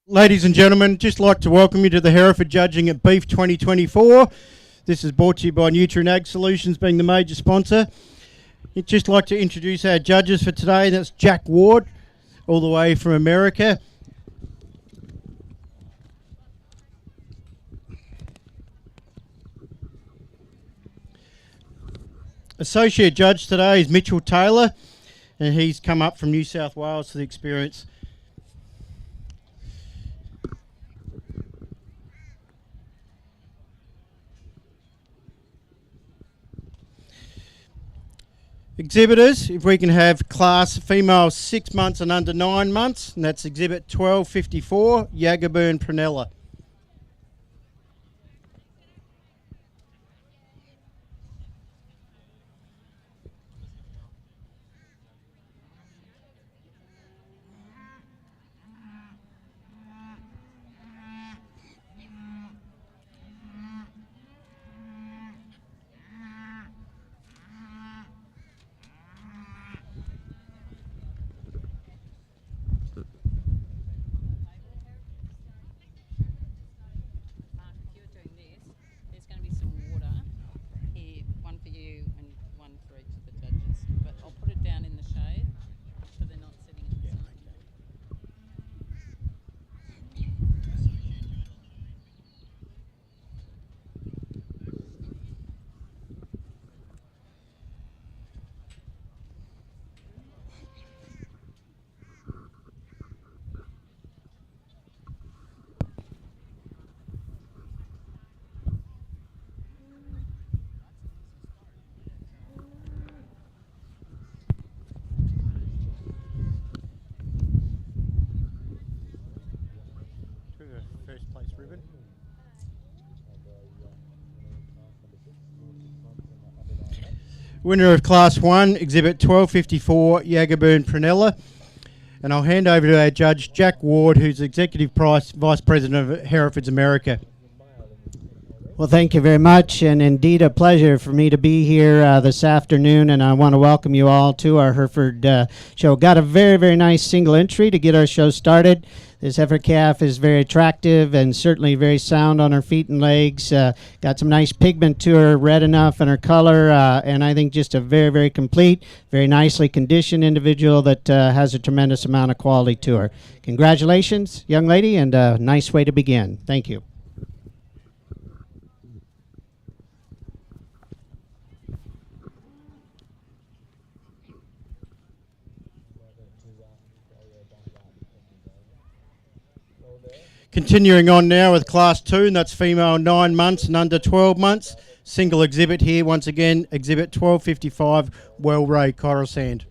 Ladies and gentlemen, just like to welcome you to the Hereford Judging at Beef 2024. This is brought to you by Nutrien Ag Solutions being the major sponsor. I'd just like to introduce our judges for today. That's Jack Ward, all the way from America. Associate judge today is Mitchell Taylor, and he's come up from New South Wales for the experience. Exhibitors, if we can have class female 6 months and under 9 months, and that's exhibit 1254, Yagaburn Prunella. First place ribbon. Winner of Class 1, Exhibit 1254, Yagaburn Prunella. And I'll hand over to our judge, Jack Ward, who's Executive Vice President of Hereford's America. Well, thank you very much, and indeed a pleasure for me to be here this afternoon, and I want to welcome you all to our Hereford show. Got a very, very nice single entry to get our show started. This heifer calf is very attractive and certainly very sound on her feet and legs. Got some nice pigment to her, red enough in her color, and I think just a very, very complete, very nicely conditioned individual that has a tremendous amount of quality to her. Congratulations, young lady, and a nice way to begin. Thank you. Continuing on now with Class 2, and that's female 9 months and under 12 months. Single exhibit here, once again, exhibit 1255, Well Ray Coruscant.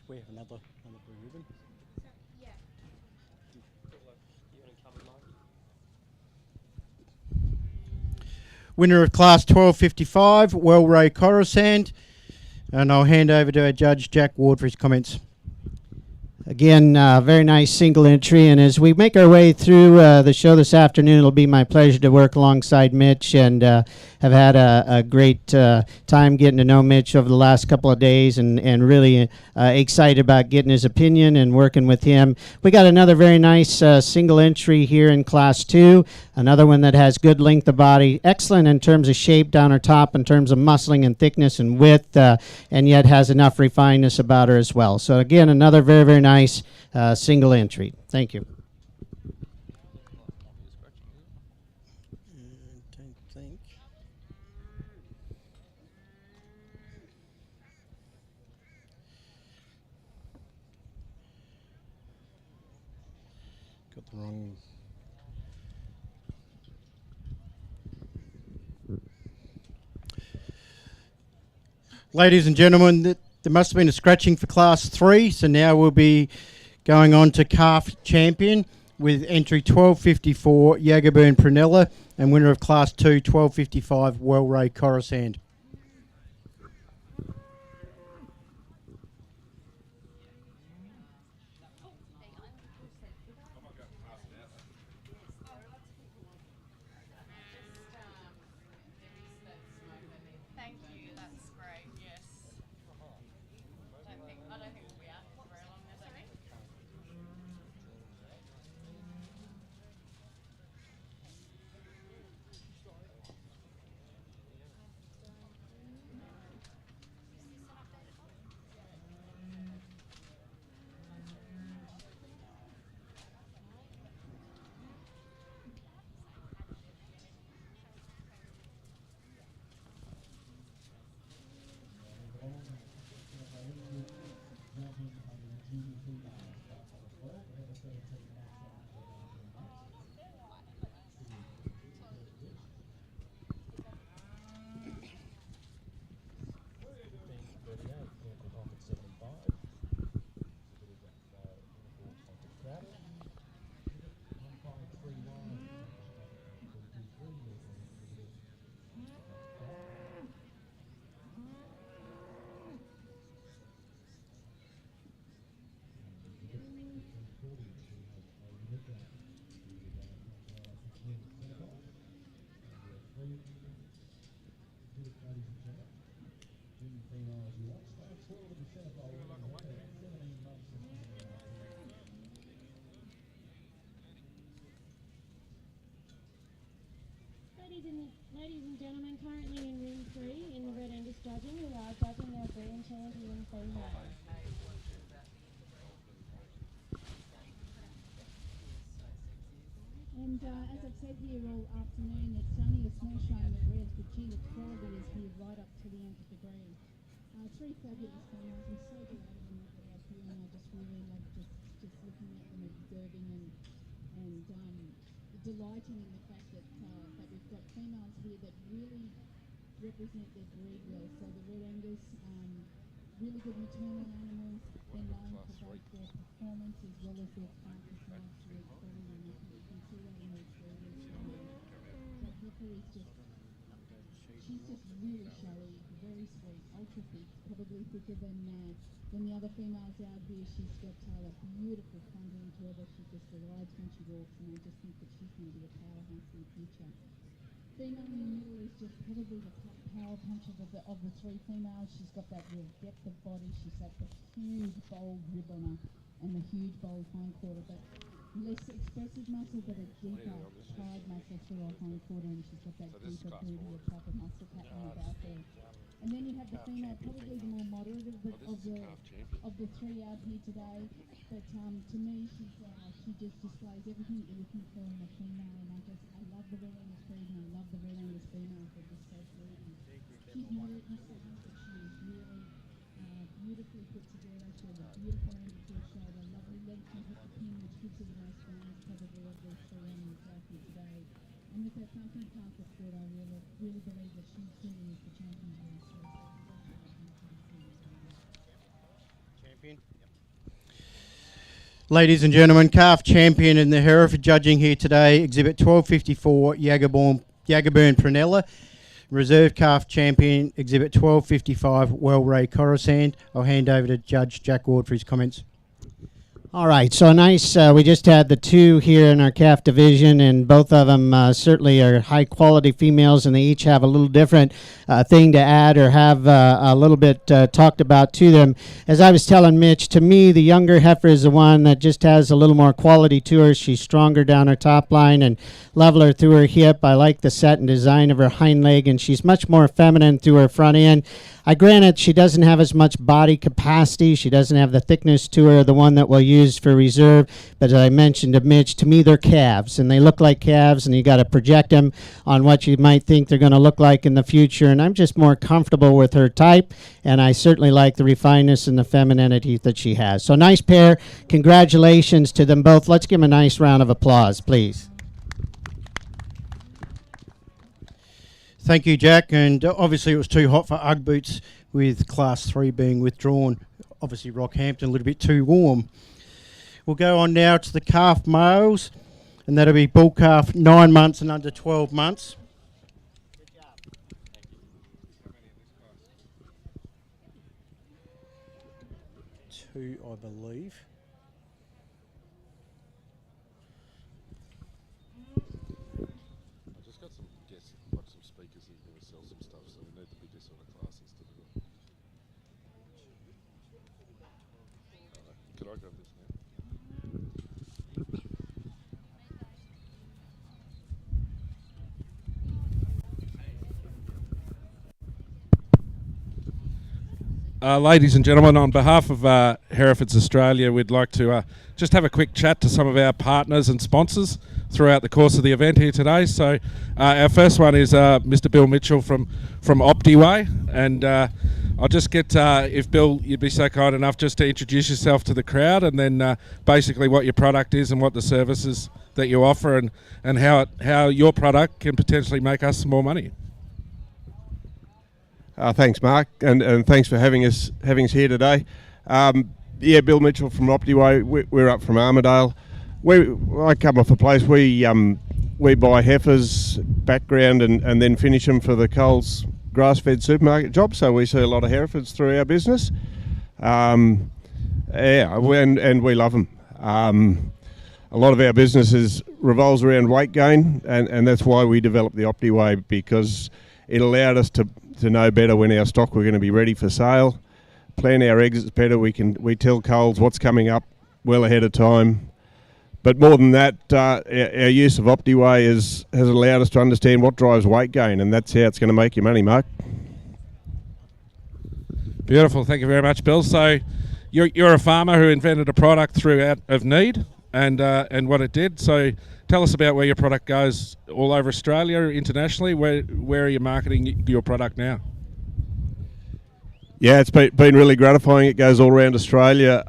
We have another blue ribbon. Yeah. Winner of Class 1255, Well Ray Coruscant. And I'll hand over to our judge, Jack Ward, for his comments. Again, very nice single entry, and as we make our way through the show this afternoon, it'll be my pleasure to work alongside Mitch, and have had a great time getting to know Mitch over the last couple of days, and really excited about getting his opinion and working with him. We got another very nice single entry here in Class 2, another one that has good length of body, excellent in terms of shape down her top, in terms of muscling and thickness and width, and yet has enough refinedness about her as well. So again, another very, very nice single entry. Thank you. think. Got the wrong. Ladies and gentlemen, there must have been a scratching for Class 3, so now we'll be going on to Calf Champion with entry 1254 Yagaburn Prunella and winner of Class 2 1255 Wellray Coruscant. Thank you, that's great, yes. I don't think we'll be out for very long, is it? Ladies and gentlemen, currently in room 3 in the Red Angus judging, who are judging their grand champion female. And as I've said here all afternoon, it's only a small showing of red, but gee, the quality is here right up to the end of the green. Three fabulous females. I'm so delighted to meet them up here, and I just really love just looking at them, observing and delighting in the fact that we've got females here that really represent their breed well. So the Red Angus, really good maternal animals. They're known for both their performance as well as their carcass and absolute quality. And you can see that in all three of these females. So Heifer is she's just really showy, very sweet, ultra thick, probably thicker than the other females out here. She's got a beautiful front end to her that she just rides when she walks, and I just think that she's going to be a powerhouse in the future. Female in the middle is just probably the top power puncher of the three females. She's got that real depth of body. She's got the huge bold rib on her and the huge bold hindquarter, but less expressive muscle, but a deeper pride muscle through her hindquarter, and she's got that deeper, bootier type of muscle pattern about there. And then you have the female, probably the more moderate of the three out here today. But to me, she just displays everything that you're looking for in a female. And I love the Red Angus breed, and I love the Red Angus females. They're just so pretty. She's moderate in size, but she is really beautifully put together. She has a beautiful end to her shoulder, lovely length and hip pin, which gives her the most balance probably of these three animals out here today. And with her thumping carcass foot, I really believe that she truly is the champion of this. Champion. Ladies and gentlemen, calf champion in the Hereford judging here today, exhibit 1254 Yagaburn Prunella. Reserve calf champion, exhibit 1255 Wellray Coruscant. I'll hand over to Judge Jack Ward for his comments. All right, so nice. We just had the two here in our calf division, and both of them certainly are high-quality females, and they each have a little different thing to add or have a little bit talked about to them. As I was telling Mitch, to me, the younger heifer is the one that just has a little more quality to her. She's stronger down her top line and leveler through her hip. I like the set and design of her hind leg, and she's much more feminine through her front end. Granted, she doesn't have as much body capacity. She doesn't have the thickness to her, the one that we'll use used for reserve. But as I mentioned to Mitch, to me they're calves, and they look like calves, and you got to project them on what you might think they're going to look like in the future. And I'm just more comfortable with her type, and I certainly like the refinedness and the femininity that she has. So nice pair. Congratulations to them both. Let's give them a nice round of applause, please. Thank you, Jack. And obviously it was too hot for Ugg boots with Class 3 being withdrawn. Obviously Rockhampton a little bit too warm. We'll go on now to the calf males, and that'll be bull calf 9 months and under 12 months. Two, I believe. I just got some guests, like some speakers here who sell some stuff, so we need the bigger sort of classes to do it. Could I grab this now? Ladies and gentlemen, on behalf of Hereford's Australia, we'd like to just have a quick chat to some of our partners and sponsors throughout the course of the event here today. So our first one is Mr. Bill Mitchell from Optiway, and I'll just get, if Bill, you'd be so kind enough just to introduce yourself to the crowd, and then basically what your product is and what the services that you offer, and how your product can potentially make us some more money. Thanks, Mark, and thanks for having us here today. Bill Mitchell from Optiway. We're up from Armidale. I come off a place we buy heifers background and then finish them for the Coles grass-fed supermarket job. So we see a lot of Herefords through our business. And we love them. A lot of our business revolves around weight gain, and that's why we developed the Optiway, because it allowed us to know better when our stock were going to be ready for sale, plan our exits better. We tell Coles what's coming up well ahead of time. But more than that, our use of Optiway has allowed us to understand what drives weight gain, and that's how it's going to make you money, Mark. Beautiful, thank you very much, Bill. So you're a farmer who invented a product through out of need, and what it did. So tell us about where your product goes all over Australia, internationally. Where are you marketing your product now? Yeah, it's been really gratifying. It goes all around Australia,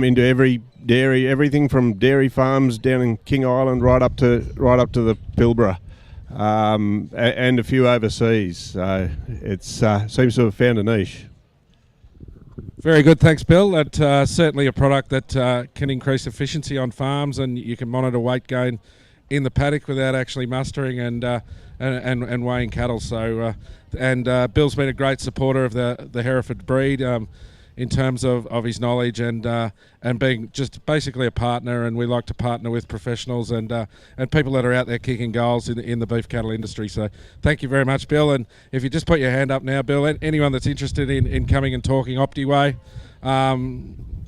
into every dairy, everything from dairy farms down in King Island right up to the Pilbara, and a few overseas. So it seems to have found a niche. Very good, thanks, Bill. That's certainly a product that can increase efficiency on farms, and you can monitor weight gain in the paddock without actually mustering and weighing cattle. So, Bill's been a great supporter of the Hereford breed in terms of his knowledge and being just basically a partner. And we like to partner with professionals and people that are out there kicking goals in the beef cattle industry. So thank you very much, Bill. And if you just put your hand up now, Bill, anyone that's interested in coming and talking Optiway,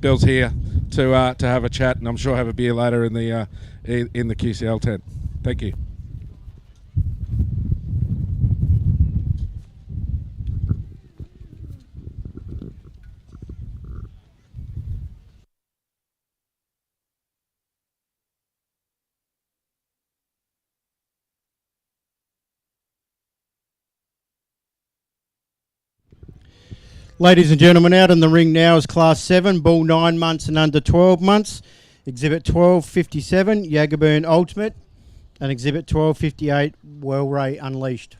Bill's here to have a chat, and I'm sure have a beer later in the QCL tent. Thank you. Ladies and gentlemen, out in the ring now is Class 7, bull 9 months and under 12 months. Exhibit 1257, Jaggerburn Ultimate, and Exhibit 1258, Wellray Unleashed.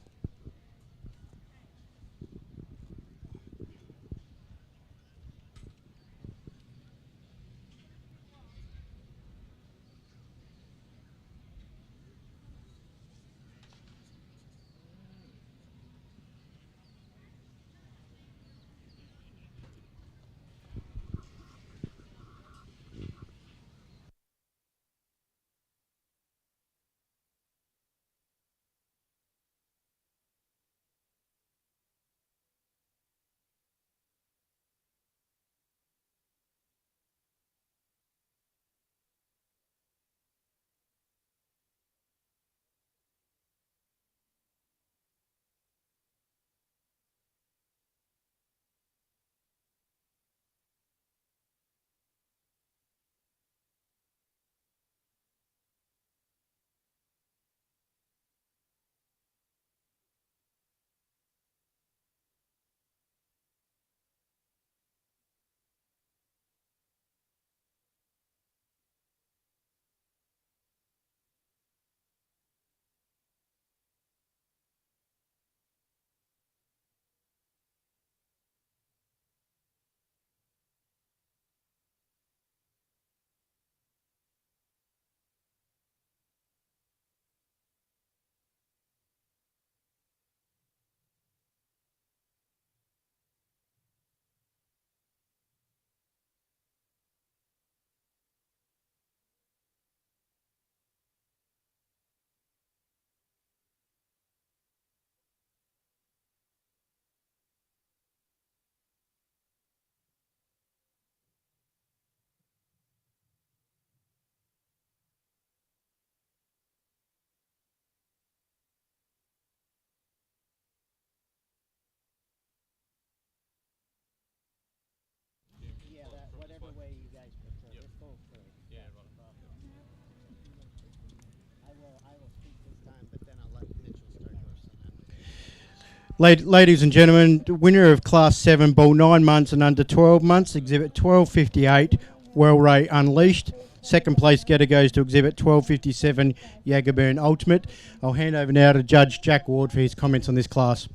Ladies and gentlemen, the winner of Class 7 bull 9 months and under 12 months, Exhibit 1258, Well-Ray Unleashed. Second place getter goes to Exhibit 1257, Jaggerburn Ultimate. I'll hand over now to Judge Jack Ward for his comments on this class.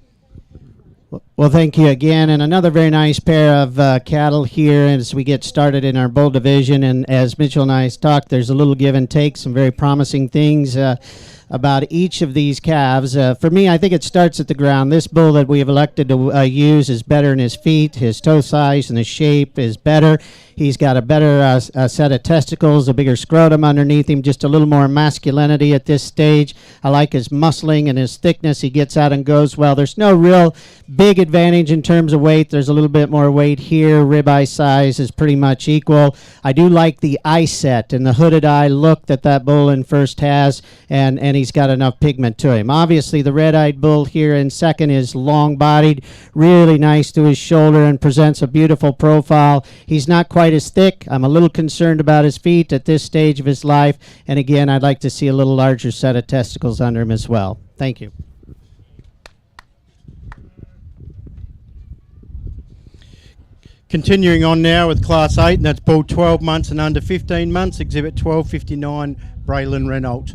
Well, thank you again, and another very nice pair of cattle here as we get started in our bull division. And as Mitchell and I talked, there's a little give and take, some very promising things about each of these calves. For me, I think it starts at the ground. This bull that we have elected to use is better in his feet. His toe size and his shape is better. He's got a better set of testicles, a bigger scrotum underneath him, just a little more masculinity at this stage. I like his muscling and his thickness. He gets out and goes well. There's no real big advantage in terms of weight. There's a little bit more weight here. Ribeye size is pretty much equal. I do like the eye set and the hooded eye look that bull in first has, and he's got enough pigment to him. Obviously, the red-eyed bull here in second is long-bodied, really nice to his shoulder, and presents a beautiful profile. He's not quite as thick. I'm a little concerned about his feet at this stage of his life, and again, I'd like to see a little larger set of testicles under him as well. Thank you. Continuing on now with Class 8, and that's bull 12 months and under 15 months, Exhibit 1259, Braylon Renault.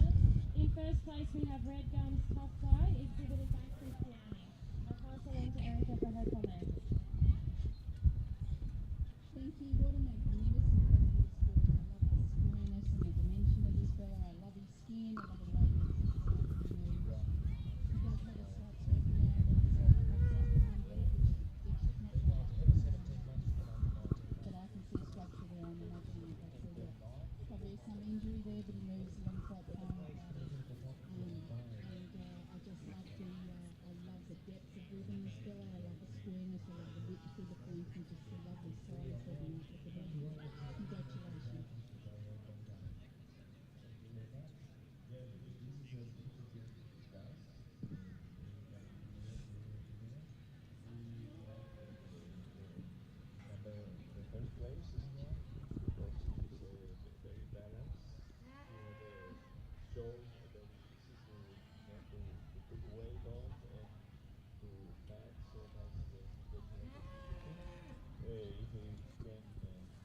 In first place, we have Red Gums Top Guy, exhibited by Christiani. I'll pass along to Erica for her comments. Thank you. What a magnificent squareness and the dimension of this fella. I love his skin. I love the way he moves. He does have a slight circularity but I can see structure there on the opening of that figure. Probably some injury there, but he moves along quite fine. I just love the depth of rhythm in this fella. I love the squareness. I love the width through the points and just the lovely size of him. Congratulations.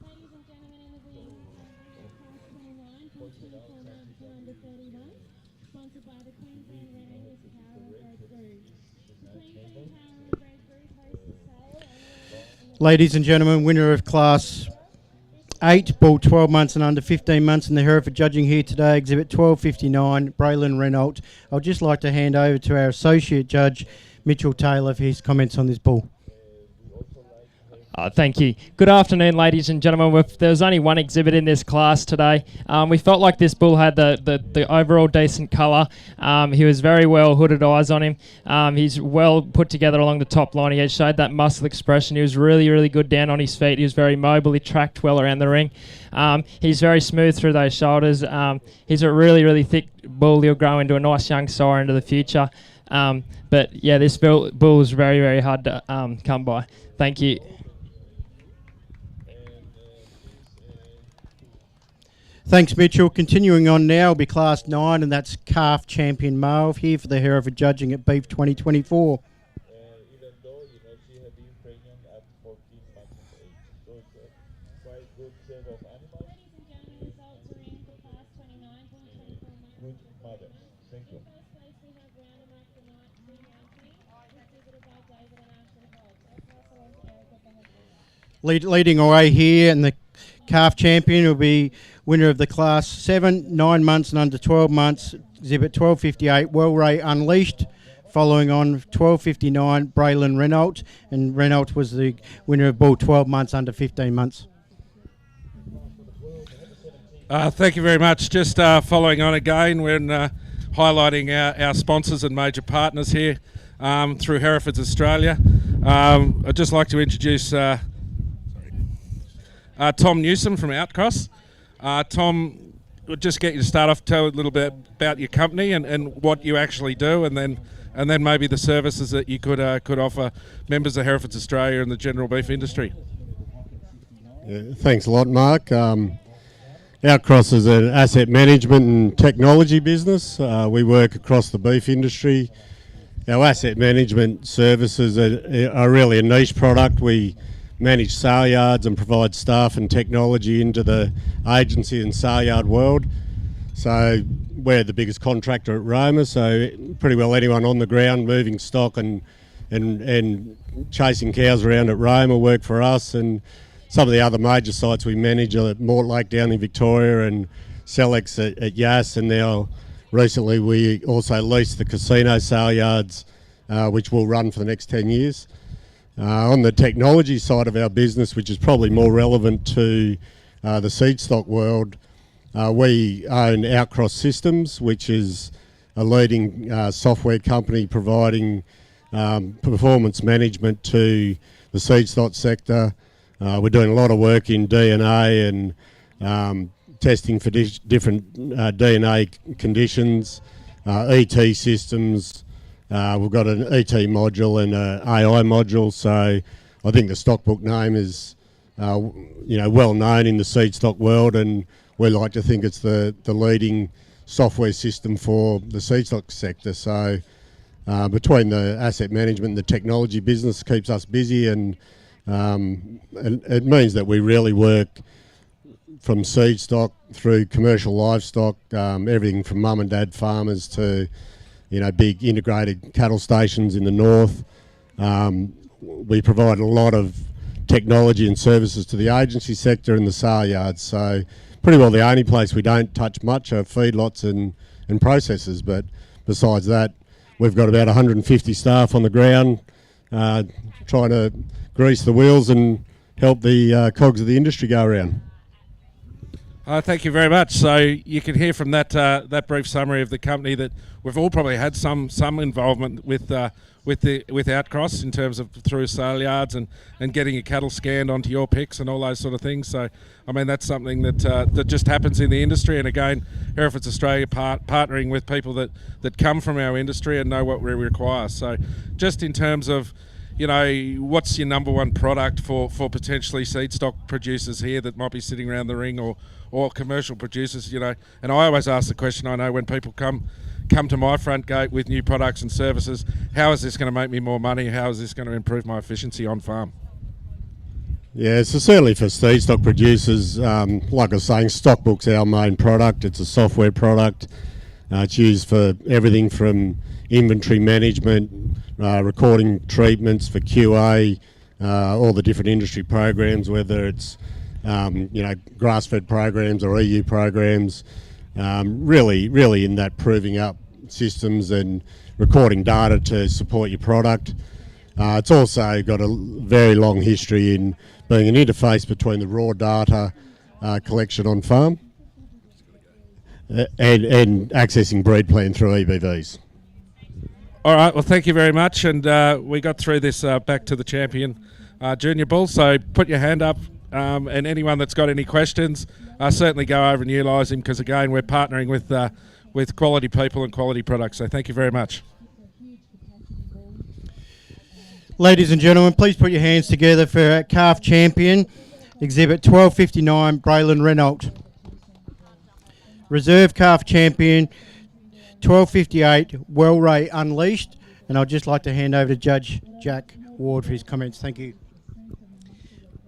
Ladies and gentlemen, in the green class 29, from 24 months to under 31, sponsored by the Queensland Ranges Power and Bread Group. The Queensland Power and Bread Group hosts the sale and Ladies and gentlemen, winner of Class 8, bull 12 months and under 15 months in the Hereford judging here today, Exhibit 1259, Braylon Renault. I'd just like to hand over to our Associate Judge, Mitchell Taylor, for his comments on this bull. Thank you. Good afternoon, ladies and gentlemen. There's only one exhibit in this class today. We felt like this bull had the overall decent colour. He was very well hooded eyes on him. He's well put together along the top line. He had showed that muscle expression. He was really, really good down on his feet. He was very mobile. He tracked well around the ring. He's very smooth through those shoulders. He's a really, really thick bull. He'll grow into a nice young sire into the future. But yeah, this bull is very, very hard to come by. Thank you. Thanks, Mitchell. Continuing on now will be Class 9, and that's Calf Champion Male here for the Hereford judging at Beef 2024. Even though she had been pregnant at 14 months of age, so it's a quite good set of animals. ladies and gentlemen, results are in for class 29, from 24 months. Good mother. Thank you. In first place, we have Round 'em Up the Night 3 Anthony, exhibited by David and Ashley Hobbs. I'll pass along to Erica for her comments. Leading away here, and the Calf Champion will be winner of the Class 7, 9 months and under 12 months, Exhibit 1258, Well-Ray Unleashed. Following on 1259, Braylon Renault, and Renault was the winner of bull 12 months under 15 months. Thank you very much. Just following on again, we're highlighting our sponsors and major partners here through Hereford's Australia. I'd just like to introduce Tom Newsom from Outcross. Tom, we'll just get you to start off, tell a little bit about your company and what you actually do, and then maybe the services that you could offer members of Hereford's Australia and the general beef industry. Yeah, thanks a lot, Mark. Outcross is an asset management and technology business. We work across the beef industry, our asset management services are really a niche product. We manage sale yards and provide staff and technology into the agency and sale yard world. So we're the biggest contractor at Roma, so pretty well anyone on the ground moving stock and chasing cows around at Roma work for us. And some of the other major sites we manage are at Mortlake down in Victoria and Selex at Yass, and now recently we also leased the casino sale yards, which will run for the next 10 years. On the technology side of our business, which is probably more relevant to the seed stock world, we own Outcross Systems, which is a leading software company providing performance management to the seed stock sector. We're doing a lot of work in DNA and testing for different DNA conditions, ET systems. We've got an ET module and an AI module, so I think the stockbook name is well known in the seed stock world, and we like to think it's the leading software system for the seed stock sector. So between the asset management and the technology business keeps us busy, and it means that we really work from seed stock through commercial livestock, everything from mum and dad farmers to big integrated cattle stations in the north. We provide a lot of technology and services to the agency sector and the sale yards. So pretty well the only place we don't touch much are feedlots and processors. But besides that, we've got about 150 staff on the ground trying to grease the wheels and help the cogs of the industry go around. Thank you very much. So you can hear from that brief summary of the company that we've all probably had some involvement with Outcross in terms of through sale yards and getting your cattle scanned onto your picks and all those sort of things. So I mean that's something that just happens in the industry. And again, Hereford's Australia partnering with people that come from our industry and know what we require. So just in terms of what's your number one product for potentially seed stock producers here that might be sitting around the ring or commercial producers, and I always ask the question, I know when people come to my front gate with new products and services, how is this going to make me more money? How is this going to improve my efficiency on farm? Yeah, so certainly for seed stock producers, like I was saying, Stockbook's our main product. It's a software product. It's used for everything from inventory management, recording treatments for QA, all the different industry programs, whether it's grass-fed programs or EU programs, really in that proving up systems and recording data to support your product. It's also got a very long history in being an interface between the raw data collection on farm and accessing breed plan through EBVs. All right, well, thank you very much. And we got through this back to the champion junior bull. So put your hand up, and anyone that's got any questions, certainly go over and utilise him because, again, we're partnering with quality people and quality products. So thank you very much. Ladies and gentlemen, please put your hands together for our calf champion, exhibit 1259, Braylon Renault. Reserve calf champion, 1258, Wellray Unleashed. And I'd just like to hand over to Judge Jack Ward for his comments. Thank you.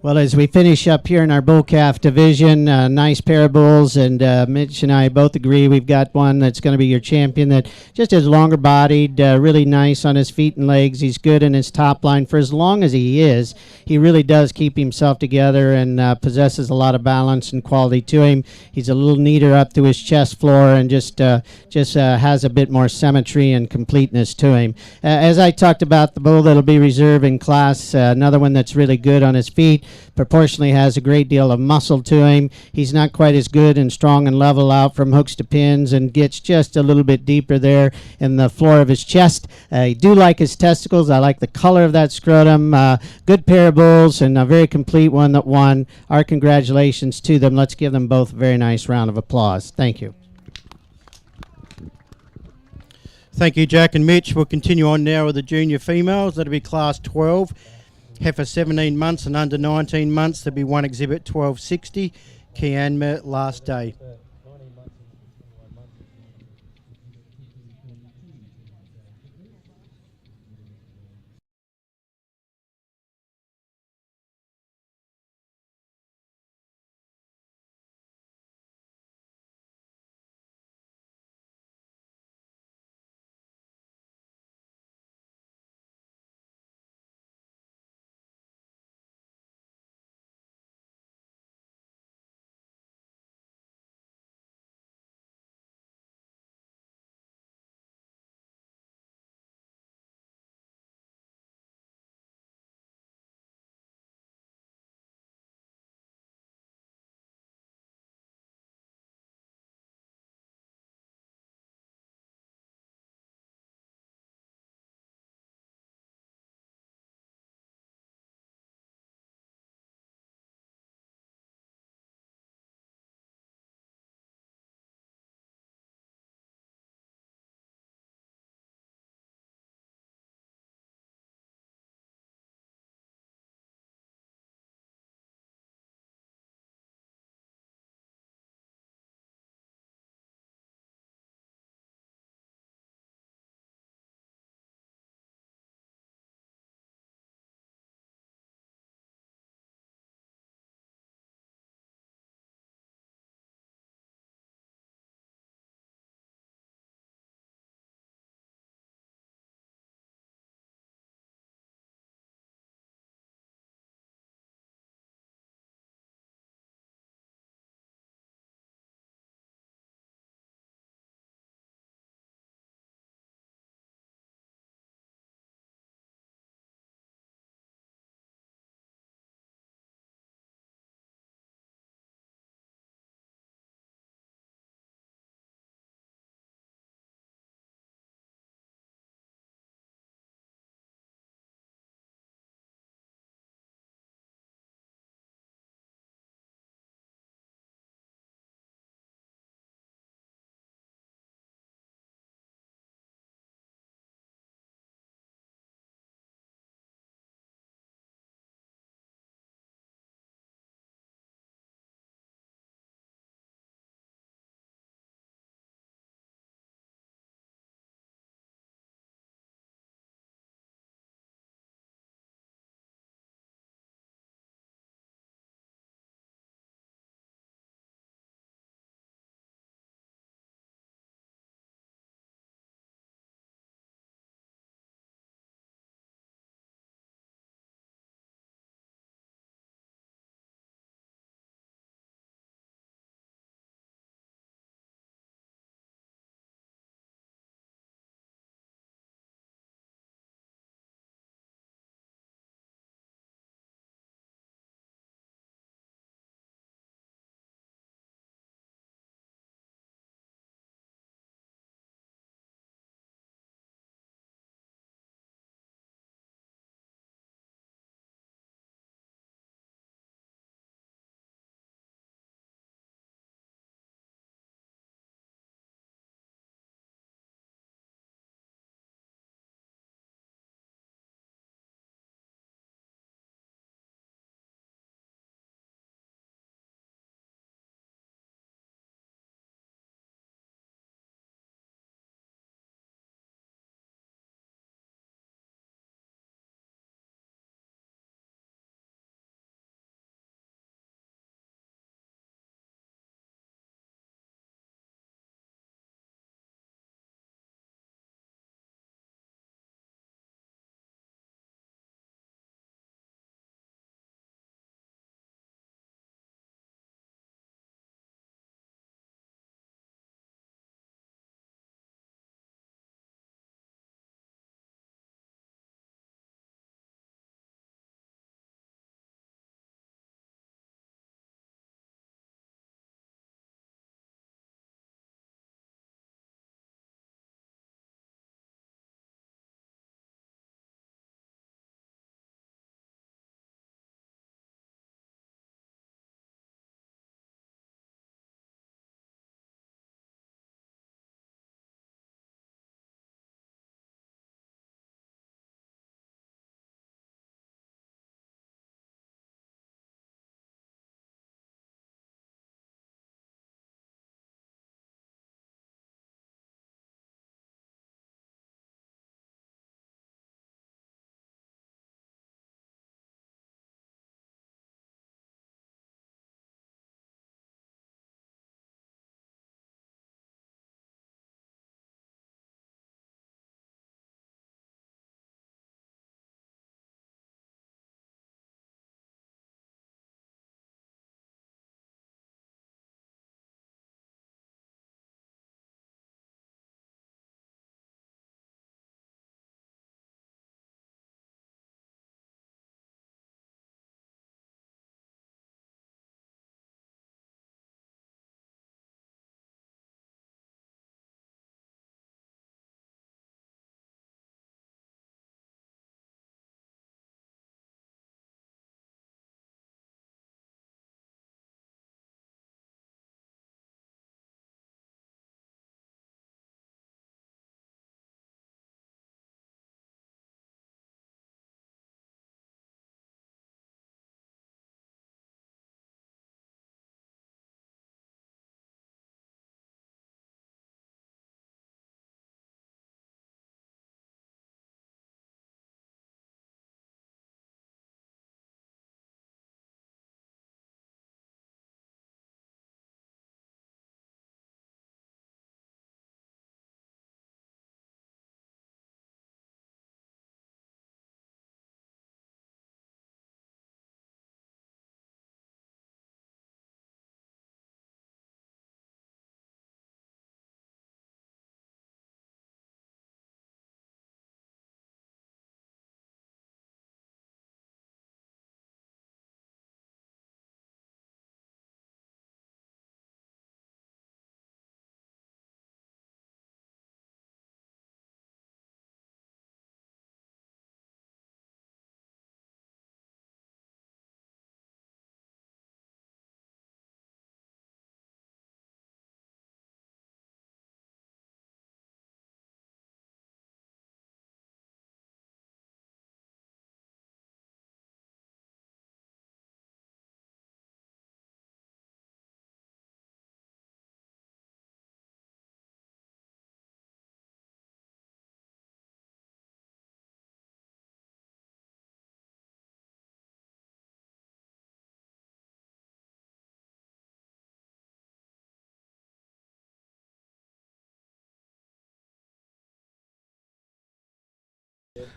Well, as we finish up here in our bull calf division, nice pair of bulls, and Mitch and I both agree we've got one that's going to be your champion that just is longer bodied, really nice on his feet and legs. He's good in his top line. For as long as he is, he really does keep himself together and possesses a lot of balance and quality to him. He's a little neater up to his chest floor and just has a bit more symmetry and completeness to him. As I talked about, the bull that'll be reserve in class, another one that's really good on his feet, proportionally has a great deal of muscle to him. He's not quite as good and strong and level out from hooks to pins and gets just a little bit deeper there in the floor of his chest. I do like his testicles. I like the color of that scrotum. Good pair of bulls and a very complete one that won. Our congratulations to them. Let's give them both a very nice round of applause. Thank you. Thank you, Jack and Mitch. We'll continue on now with the junior females. That'll be class 12. Heifer 17 months and under 19 months. There'll be one exhibit 1260. Kianma last day.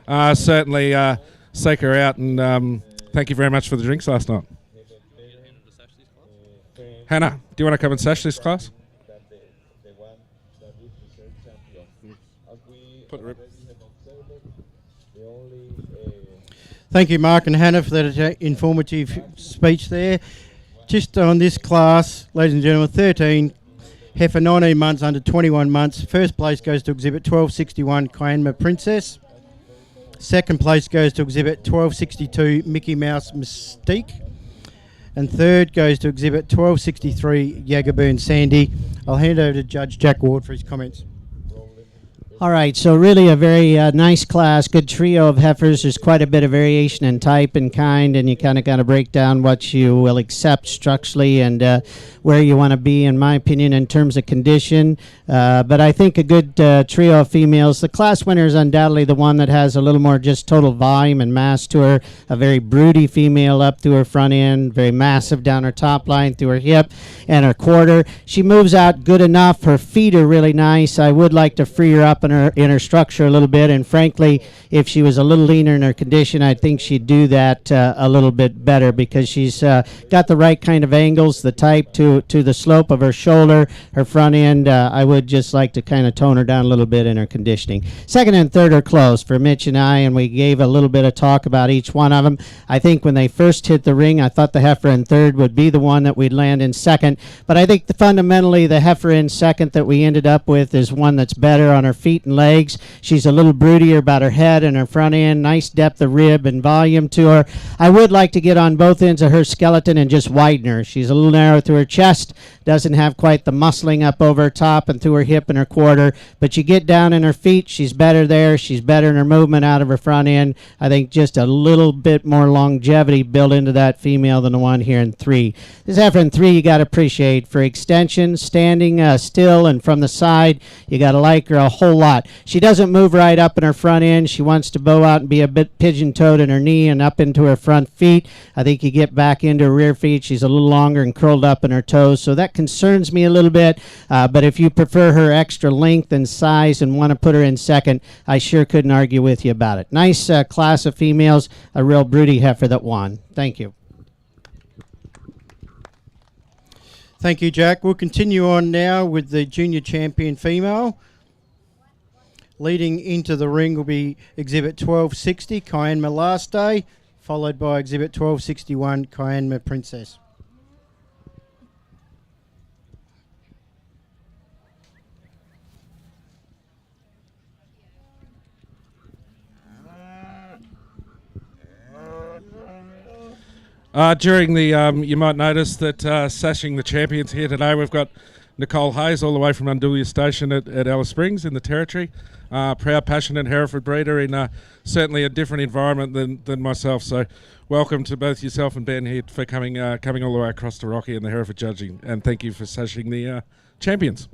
Certainly seek her out, and thank you very much for the drinks last night. Hannah, do you want to come and sash this class? That the one that is reserve champion. As we Put the rib- already have observed, the only Thank you, Mark and Hannah, for that informative speech there. Just on this class, ladies and gentlemen, 13, heifer 19 months under 21 months. First place goes to exhibit 1261, Kianma Princess. Second place goes to exhibit 1262, Mickey Mouse Mystique. And third goes to exhibit 1263, Jagaboon Sandy. I'll hand over to Judge Jack Ward for his comments. All right, so really a very nice class, good trio of heifers. There's quite a bit of variation in type and kind, and you kind of got to break down what you will accept structurally and where you want to be, in my opinion, in terms of condition. But I think a good trio of females. The class winner is undoubtedly the one that has a little more just total volume and mass to her. A very broody female up through her front end, very massive down her top line, through her hip and her quarter. She moves out good enough. Her feet are really nice. I would like to free her up in her structure a little bit, and frankly, if she was a little leaner in her condition, I think she'd do that a little bit better, because she's got the right kind of angles, the type to the slope of her shoulder, her front end. I would just like to kind of tone her down a little bit in her conditioning. Second and third are close for Mitch and I, and we gave a little bit of talk about each one of them. I think when they first hit the ring, I thought the heifer in third would be the one that we'd land in second, but I think fundamentally the heifer in second that we ended up with is one that's better on her feet and legs. She's a little broodier about her head and her front end, nice depth of rib and volume to her. I would like to get on both ends of her skeleton and just widen her. She's a little narrow through her chest, doesn't have quite the muscling up over her top and through her hip and her quarter, but you get down in her feet, she's better there. She's better in her movement out of her front end. I think just a little bit more longevity built into that female than the one here in three. This heifer in three you got to appreciate for extension, standing still and from the side. You got to like her a whole lot. She doesn't move right up in her front end. She wants to bow out and be a bit pigeon-toed in her knee and up into her front feet. I think you get back into her rear feet, she's a little longer and curled up in her toes, so that concerns me a little bit. But if you prefer her extra length and size and want to put her in second, I sure couldn't argue with you about it. Nice class of females, a real broody heifer that won. Thank you. Thank you, Jack. We'll continue on now with the junior champion female. Leading into the ring will be exhibit 1260, Kianma Last Day, followed by exhibit 1261, Kianma Princess. During the, you might notice that sashing the champions here today, we've got Nicole Hayes all the way from Undulia Station at Alice Springs in the Territory. Proud, passionate Hereford breeder in certainly a different environment than myself. So welcome to both yourself and Ben here for coming all the way across to Rocky and the Hereford judging. And thank you for sashing the champions.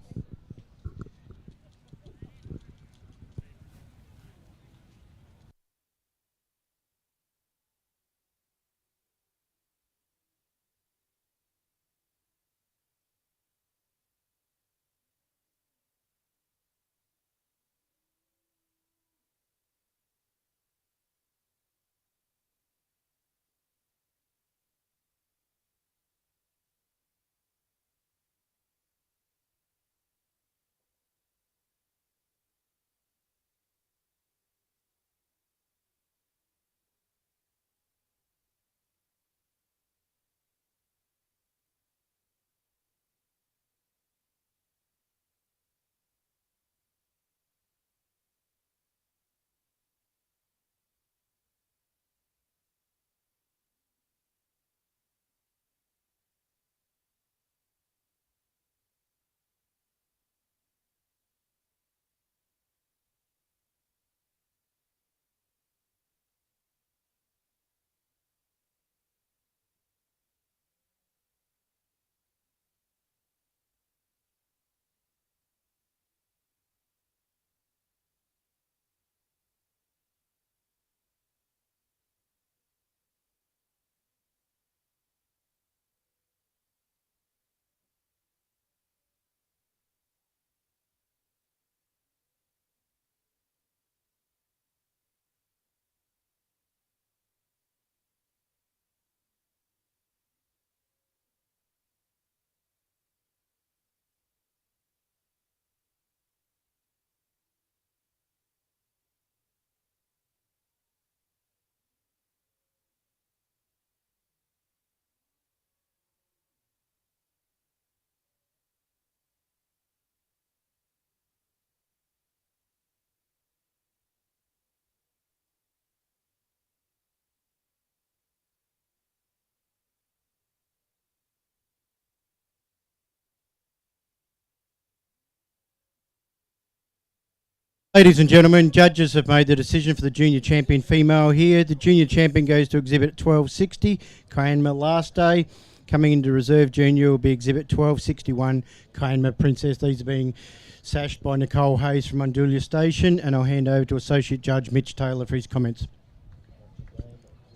Ladies and gentlemen, judges have made the decision for the junior champion female here. The junior champion goes to exhibit 1260, Kianma last day. Coming into reserve junior will be exhibit 1261, Kianma Princess. These are being sashed by Nicole Hayes from Undulia Station, and I'll hand over to Associate Judge Mitch Taylor for his comments.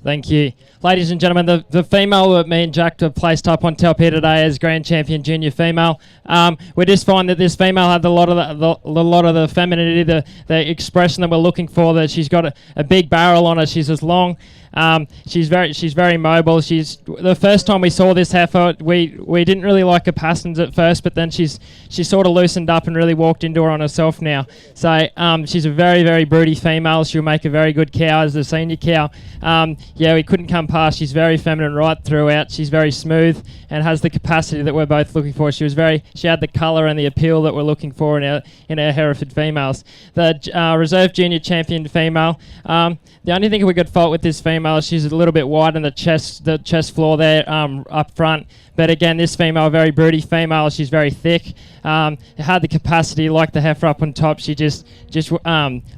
Thank you. Ladies and gentlemen, the female that me and Jack have placed up on top here today as Grand Champion Junior Female. We just find that this female had a lot of the femininity, the expression that we're looking for. That she's got a big barrel on her. She's as long. She's very mobile. The first time we saw this heifer, we didn't really like her passings at first, but then she sort of loosened up and really walked into her on herself now. So she's a very broody female. She'll make a very good cow as the senior cow. We couldn't come past. She's very feminine right throughout. She's very smooth and has the capacity that we're both looking for. She had the colour and the appeal that we're looking for in our Hereford females. The reserve junior champion female. The only thing we could fault with this female is she's a little bit wide in the chest floor there up front. But again, this female, very broody female, she's very thick. Had the capacity like the heifer up on top. She just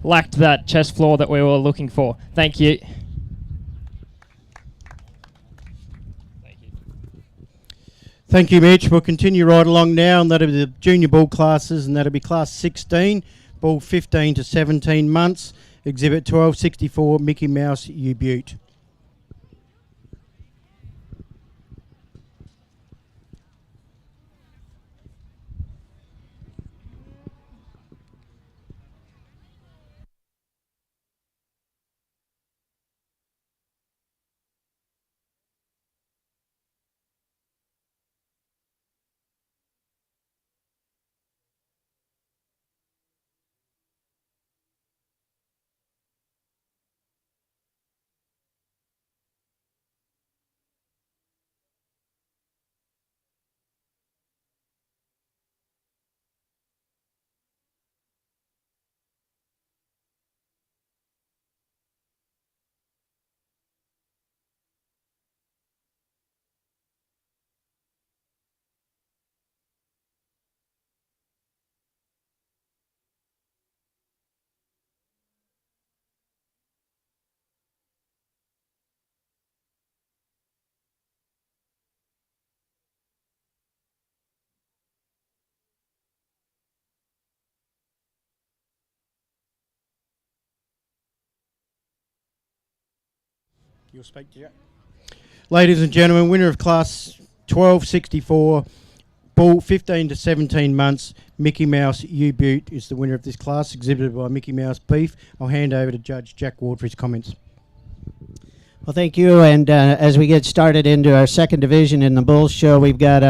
lacked that chest floor that we were looking for. Thank you. Thank you, Mitch. We'll continue right along now, and that'll be the junior bull classes, and that'll be class 16, bull 15 to 17 months, exhibit 1264, Mickey Mouse U-Butte. You'll speak to you. Ladies and gentlemen, winner of class 1264, bull 15 to 17 months, Mickey Mouse U-Butte is the winner of this class, exhibited by Mickey Mouse Beef. I'll hand over to Judge Jack Ward for his comments. Well, thank you. And as we get started into our second division in the bull show, we've got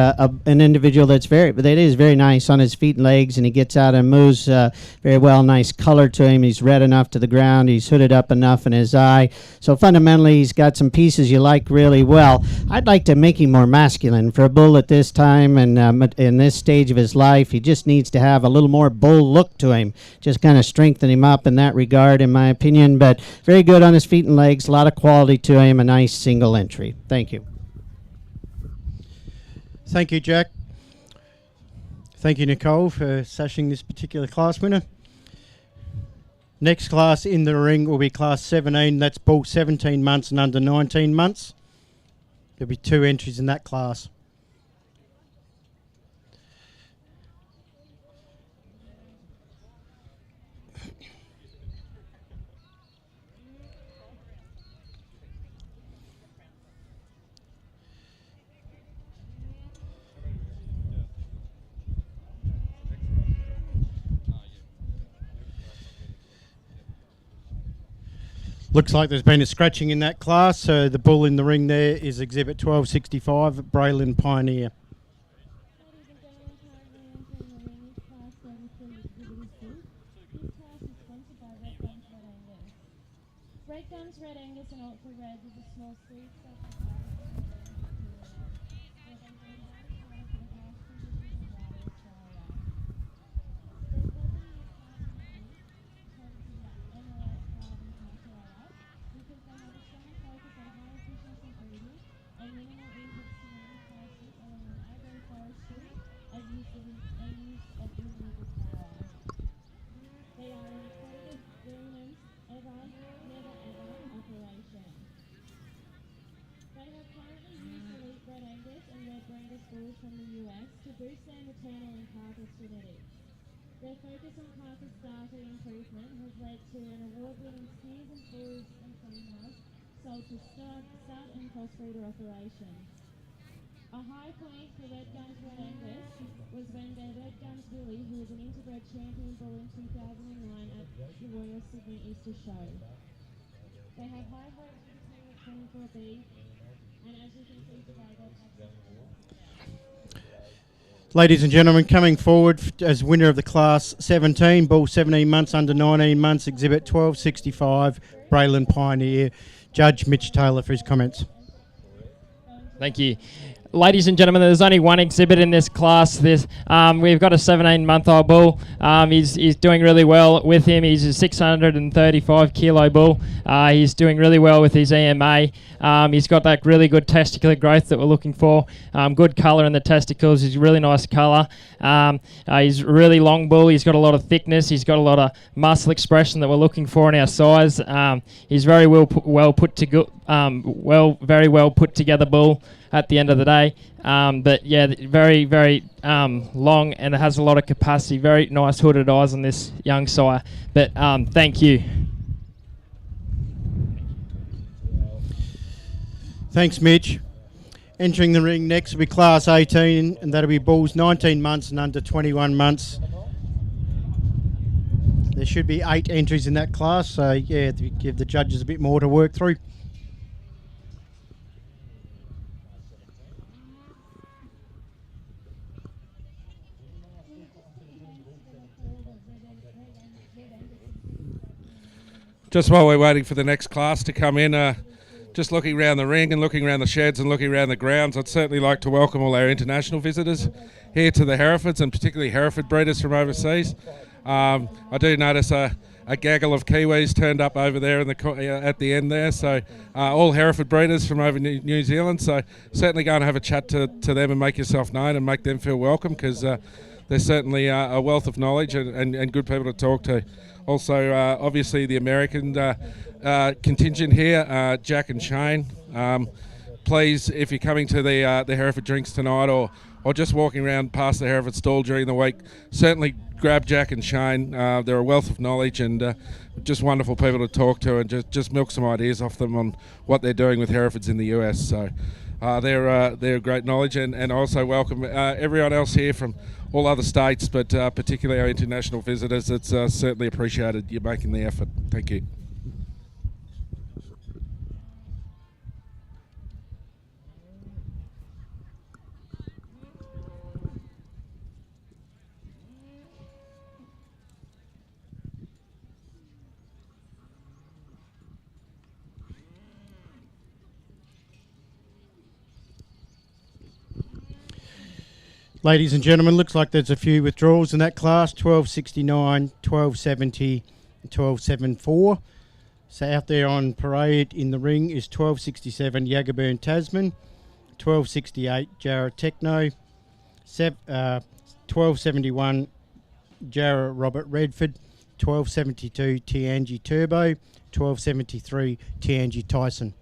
an individual that is very nice on his feet and legs, and he gets out and moves very well. Nice color to him. He's red enough to the ground. He's hooded up enough in his eye. So fundamentally, he's got some pieces you like really well. I'd like to make him more masculine for a bull at this time and in this stage of his life. He just needs to have a little more bull look to him. Just kind of strengthen him up in that regard, in my opinion. But very good on his feet and legs. A lot of quality to him. A nice single entry. Thank you. Thank you, Jack. Thank you, Nicole, for sashing this particular class winner. Next class in the ring will be class 17. That's bull 17 months and under 19 months. There'll be 2 entries in that class. Looks like there's been a scratching in that class, so the bull in the ring there is exhibit 1265, Braylon Pioneer. Ladies and gentlemen, currently entering the ring is class 33 exhibit 2. This class is sponsored by Red Gums Red Angus. Red Gums Red Angus and Ultra Red is a small sweet They are in bulls and females sold to stud and crossbreeder operations. A high point for Red Guns Red Angus was when their Red Guns Billy, who was an interbred champion bull in 2009 at the Royal Sydney Easter Show. They have high hopes for the team at 24B, and as you can see today, they've had Ladies and gentlemen, coming forward as winner of the Class 17, bull 17 months, under 19 months, exhibit 1265, Braylon Pioneer. Judge Mitch Taylor for his comments. Thank you. Ladies and gentlemen, there's only one exhibit in this class. We've got a 17-month-old bull. He's doing really well with him. He's a 635 kilo bull. He's doing really well with his EMA. He's got that really good testicular growth that we're looking for. Good colour in the testicles. He's a really nice colour. He's a really long bull. He's got a lot of thickness. He's got a lot of muscle expression that we're looking for in our size. He's very well put together bull at the end of the day. But yeah, very, very long, and it has a lot of capacity. Very nice hooded eyes on this young sire. But thank you. Thanks, Mitch. Entering the ring next will be Class 18, and that'll be bulls 19 months and under 21 months. There should be 8 entries in that class, so yeah, to give the judges a bit more to work through. Just while we're waiting for the next class to come in, just looking around the ring and looking around the sheds and looking around the grounds, I'd certainly like to welcome all our international visitors here to the Herefords, and particularly Hereford breeders from overseas. I do notice a gaggle of Kiwis turned up over there in at the end there, so all Hereford breeders from over New Zealand, so certainly go and have a chat to them and make yourself known and make them feel welcome, because they're certainly a wealth of knowledge and good people to talk to. Also, obviously, the American contingent here, Jack and Shane. Please, if you're coming to the Hereford drinks tonight, or just walking around past the Hereford stall during the week, certainly grab Jack and Shane. They're a wealth of knowledge and just wonderful people to talk to, and just milk some ideas off them on what they're doing with Herefords in the US. So they're great knowledge, and also welcome everyone else here from all other states, but particularly our international visitors. It's certainly appreciated you making the effort. Thank you. Ladies and gentlemen, looks like there's a few withdrawals in that class, 1269, 1270, 1274. So out there on parade in the ring is 1267 Yaggerburn Tasman, 1268 Jarrah Techno, 1271 Jarrah Robert Redford, 1272 Tianji Turbo, 1273 Tianji Tyson.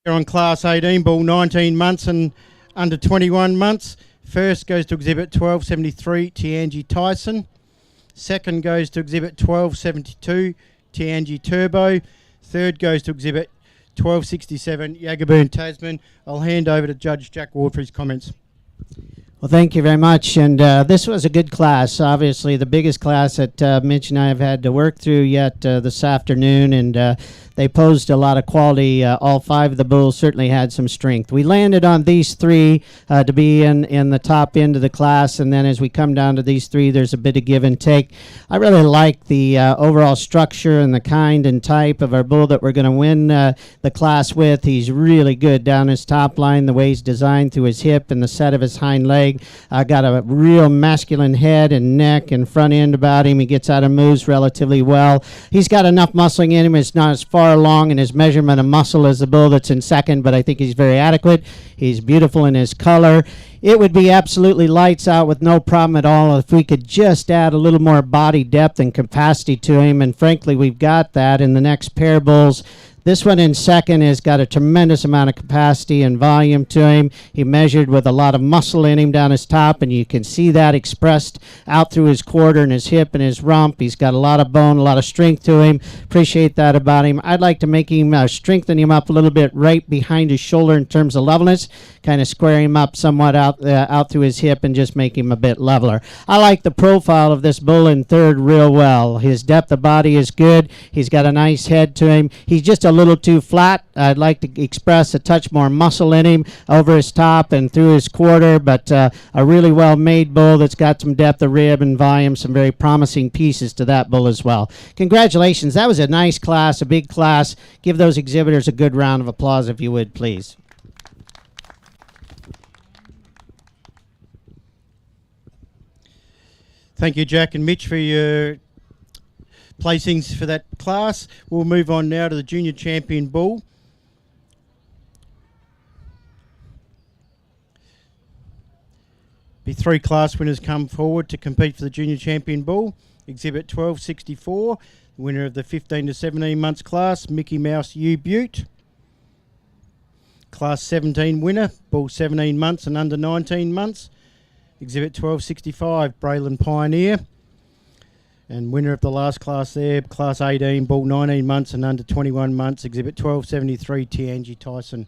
On Class 18 bull, 19 months and under 21 months. First goes to exhibit 1273, Tianji Tyson. Second goes to exhibit 1272, Tianji Turbo. Third goes to exhibit 1267, Yagaboon Tasman. I'll hand over to Judge Jack Ward for his comments. Well, thank you very much. And this was a good class, obviously the biggest class that Mitch and I have had to work through yet this afternoon. And they posed a lot of quality. All five of the bulls certainly had some strength. We landed on these three to be in the top end of the class. And then as we come down to these three, there's a bit of give and take. I really like the overall structure and the kind and type of our bull that we're going to win the class with. He's really good down his top line, the way he's designed through his hip and the set of his hind leg. Got a real masculine head and neck and front end about him. He gets out of moves relatively well. He's got enough muscling in him. It's not as far along in his measurement of muscle as the bull that's in second, but I think he's very adequate. He's beautiful in his color. It would be absolutely lights out with no problem at all if we could just add a little more body depth and capacity to him, and frankly, we've got that in the next pair bulls. This one in second has got a tremendous amount of capacity and volume to him. He measured with a lot of muscle in him down his top, and you can see that expressed out through his quarter and his hip and his rump. He's got a lot of bone, a lot of strength to him. Appreciate that about him. I'd like to make him strengthen him up a little bit right behind his shoulder in terms of levelness, kind of square him up somewhat out through his hip and just make him a bit leveler. I like the profile of this bull in third real well. His depth of body is good. He's got a nice head to him. He's just a little too flat. I'd like to express a touch more muscle in him over his top and through his quarter, but a really well-made bull that's got some depth of rib and volume, some very promising pieces to that bull as well. Congratulations. That was a nice class, a big class. Give those exhibitors a good round of applause if you would, please. Thank you, Jack and Mitch, for your placings for that class. We'll move on now to the Junior Champion Bull. Be three class winners come forward to compete for the Junior Champion Bull. Exhibit 1264, the winner of the 15 to 17 months class, Mickey Mouse U Butte. Class 17 winner, bull 17 months and under 19 months. Exhibit 1265, Braylon Pioneer. And winner of the last class there, Class 18, bull 19 months and under 21 months, Exhibit 1273, Tianji Tyson.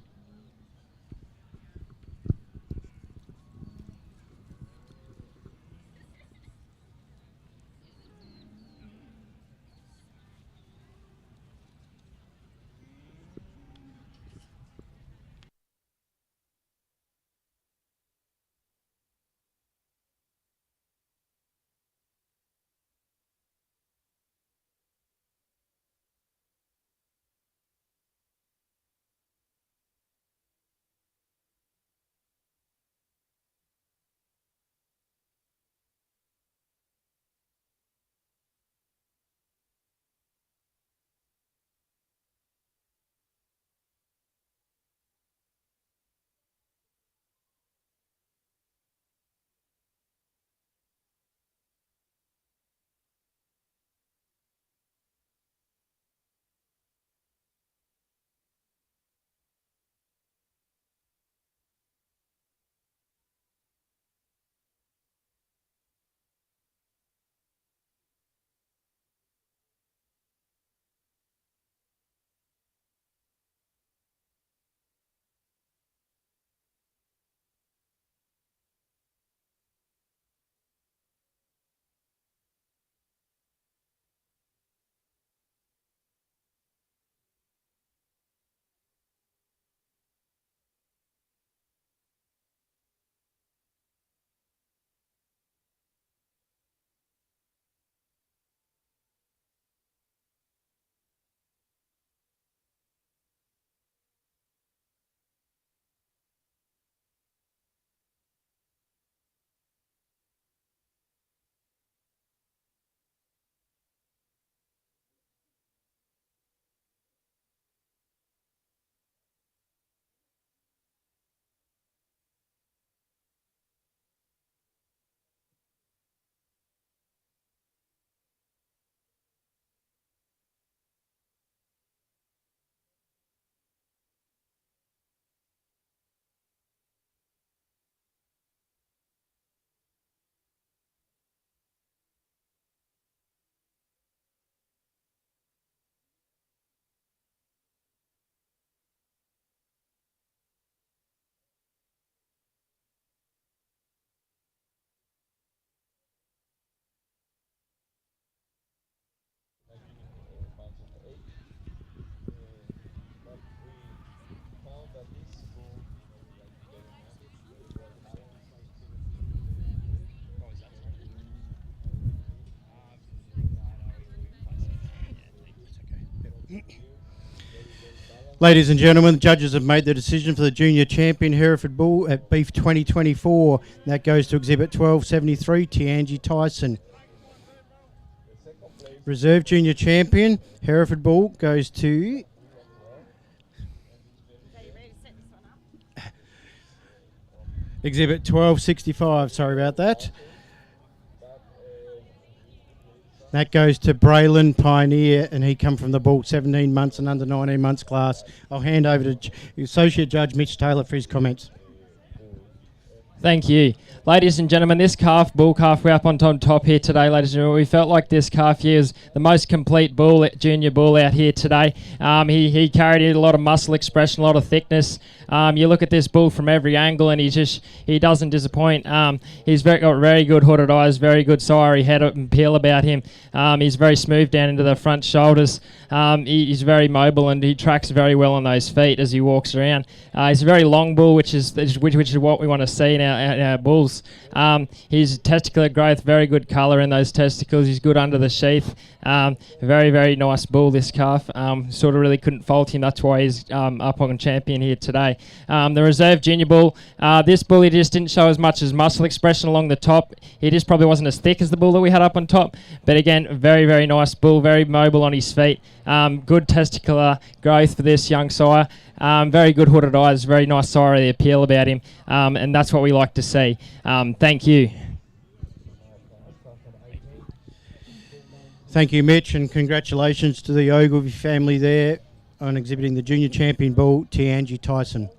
Ladies and gentlemen, the judges have made the decision for the junior champion Hereford Bull at Beef 2024. That goes to Exhibit 1273, Tianji Tyson. Reserve junior champion Hereford Bull goes to Exhibit 1265. Sorry about that. That goes to Braylon Pioneer, and he come from the Bull 17 months and under 19 months class. I'll hand over to Associate Judge Mitch Taylor for his comments. Thank you. Ladies and gentlemen, this calf, bull calf, we're up on top here today, ladies and gentlemen. We felt like this calf here is the most complete bull, junior bull out here today. He carried a lot of muscle expression, a lot of thickness. You look at this bull from every angle and he doesn't disappoint. He's got very good hooded eyes, very good sire head and peel about him. He's very smooth down into the front shoulders. He's very mobile and he tracks very well on those feet as he walks around. He's a very long bull, which is what we want to see in our bulls. His testicular growth, very good colour in those testicles. He's good under the sheath. Very, very nice bull, this calf. Sort of really couldn't fault him. That's why he's up on champion here today. The reserve junior bull, this bull, he just didn't show as much as muscle expression along the top. He just probably wasn't as thick as the bull that we had up on top. But again, very, very nice bull, very mobile on his feet. Good testicular growth for this young sire. Very good hooded eyes, very nice sire, the appeal about him. And that's what we like to see. Thank you. Thank you, Mitch, and congratulations to the Ogilvy family there on exhibiting the junior champion bull, Tianji Tyson.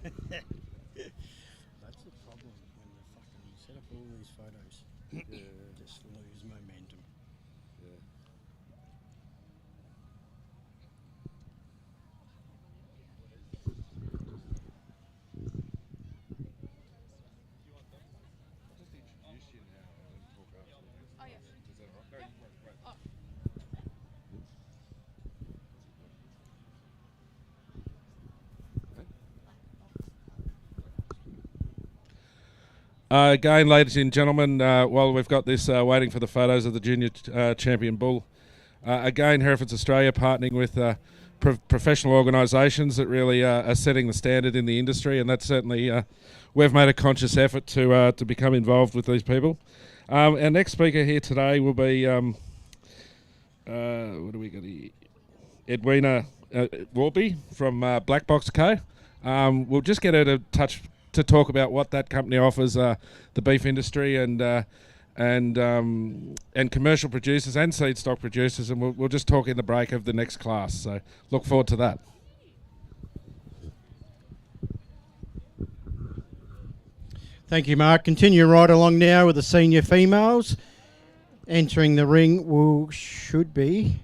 That's the problem when the fucking you set up all these photos. Just lose momentum. Again, ladies and gentlemen, while we've got this waiting for the photos of the junior champion bull, again, Hereford's Australia partnering with professional organisations that really are setting the standard in the industry, and that's certainly we've made a conscious effort to become involved with these people. Our next speaker here today will be what do we got here? Edwina Warby from Black Box Co. We'll just get her to talk about what that company offers the beef industry and commercial producers and seed stock producers, and we'll just talk in the break of the next class. So look forward to that. Thank you, Mark. Continue right along now with the senior females. Entering the ring should be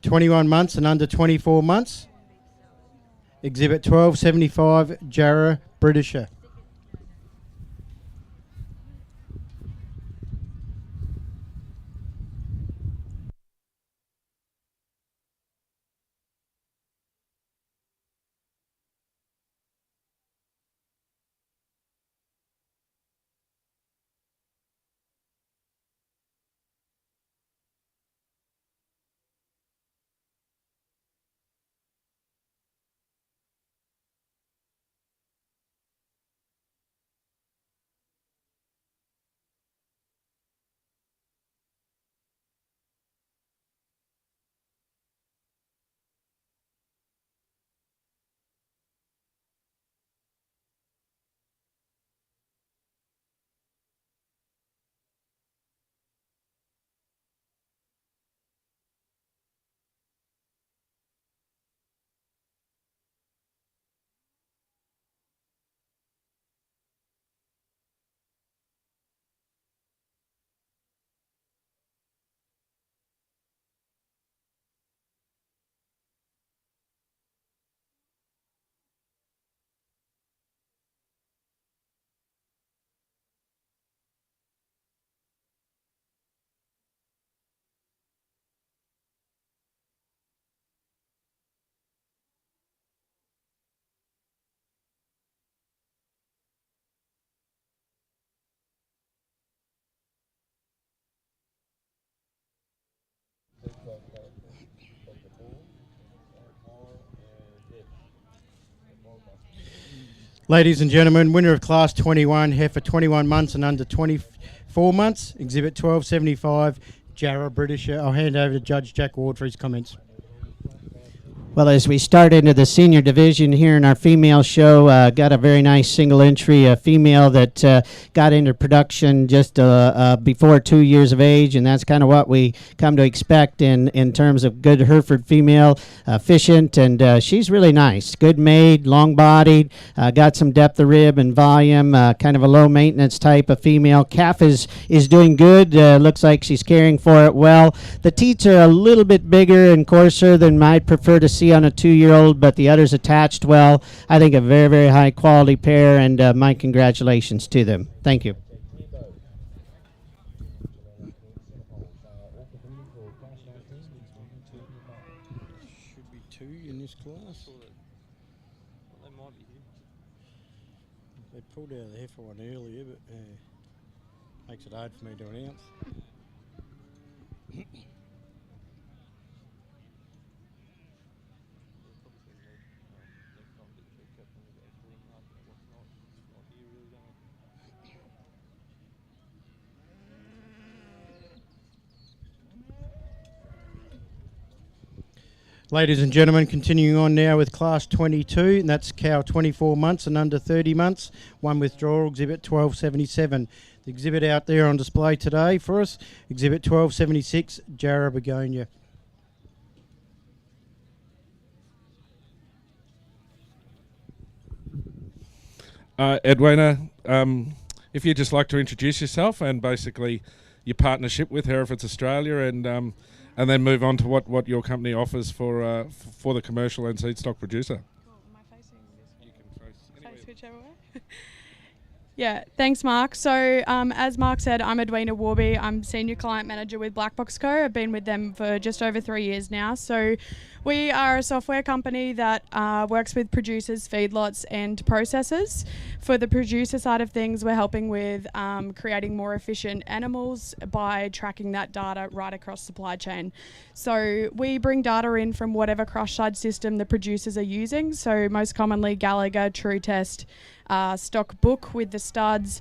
21 months and under 24 months. Exhibit 1275, Jarrah Britisher. Ladies and gentlemen, winner of Class 21, heifer 21 months and under 24 months, Exhibit 1275, Jarrah Britisher. I'll hand over to Judge Jack Ward for his comments. Well, as we start into the senior division here in our female show, got a very nice single entry, a female that got into production just before 2 years of age, and that's kind of what we come to expect in terms of good Hereford female, efficient, and she's really nice. Good made, long-bodied, got some depth of rib and volume, kind of a low-maintenance type of female. Calf is doing good. Looks like she's caring for it well. The teats are a little bit bigger and coarser than I'd prefer to see on a 2-year-old, but the others attached well. I think a very, very high quality pair, and my congratulations to them. Thank you. Should be 2 in this class. They pulled out the heifer one earlier, but makes it hard for me to announce. Ladies and gentlemen, continuing on now with Class 22, and that's cow 24 months and under 30 months, one withdrawal, Exhibit 1277. The exhibit out there on display today for us, Exhibit 1276, Jarrah Begonia. Edwina, if you'd just like to introduce yourself and basically your partnership with Hereford's Australia, and then move on to what your company offers for the commercial and seed stock producer. Cool. Am I facing this way? You can face whichever way. Yeah, thanks, Mark. So, as Mark said, I'm Edwina Warby. I'm Senior Client Manager with Black Box Co. I've been with them for just over 3 years now. So, we are a software company that works with producers, feedlots, and processors. For the producer side of things, we're helping with creating more efficient animals by tracking that data right across supply chain. So, we bring data in from whatever crush side system the producers are using. So, most commonly Gallagher, TrueTest, Stock Book with the studs,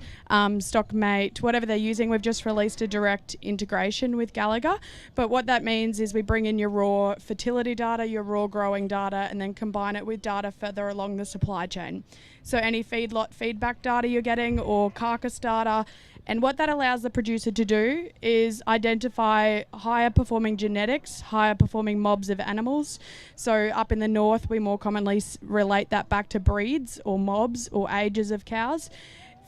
Stock Mate, whatever they're using. We've just released a direct integration with Gallagher. But what that means is we bring in your raw fertility data, your raw growing data, and then combine it with data further along the supply chain. So any feedlot feedback data you're getting or carcass data. And what that allows the producer to do is identify higher performing genetics, higher performing mobs of animals. So up in the north, we more commonly relate that back to breeds or mobs or ages of cows.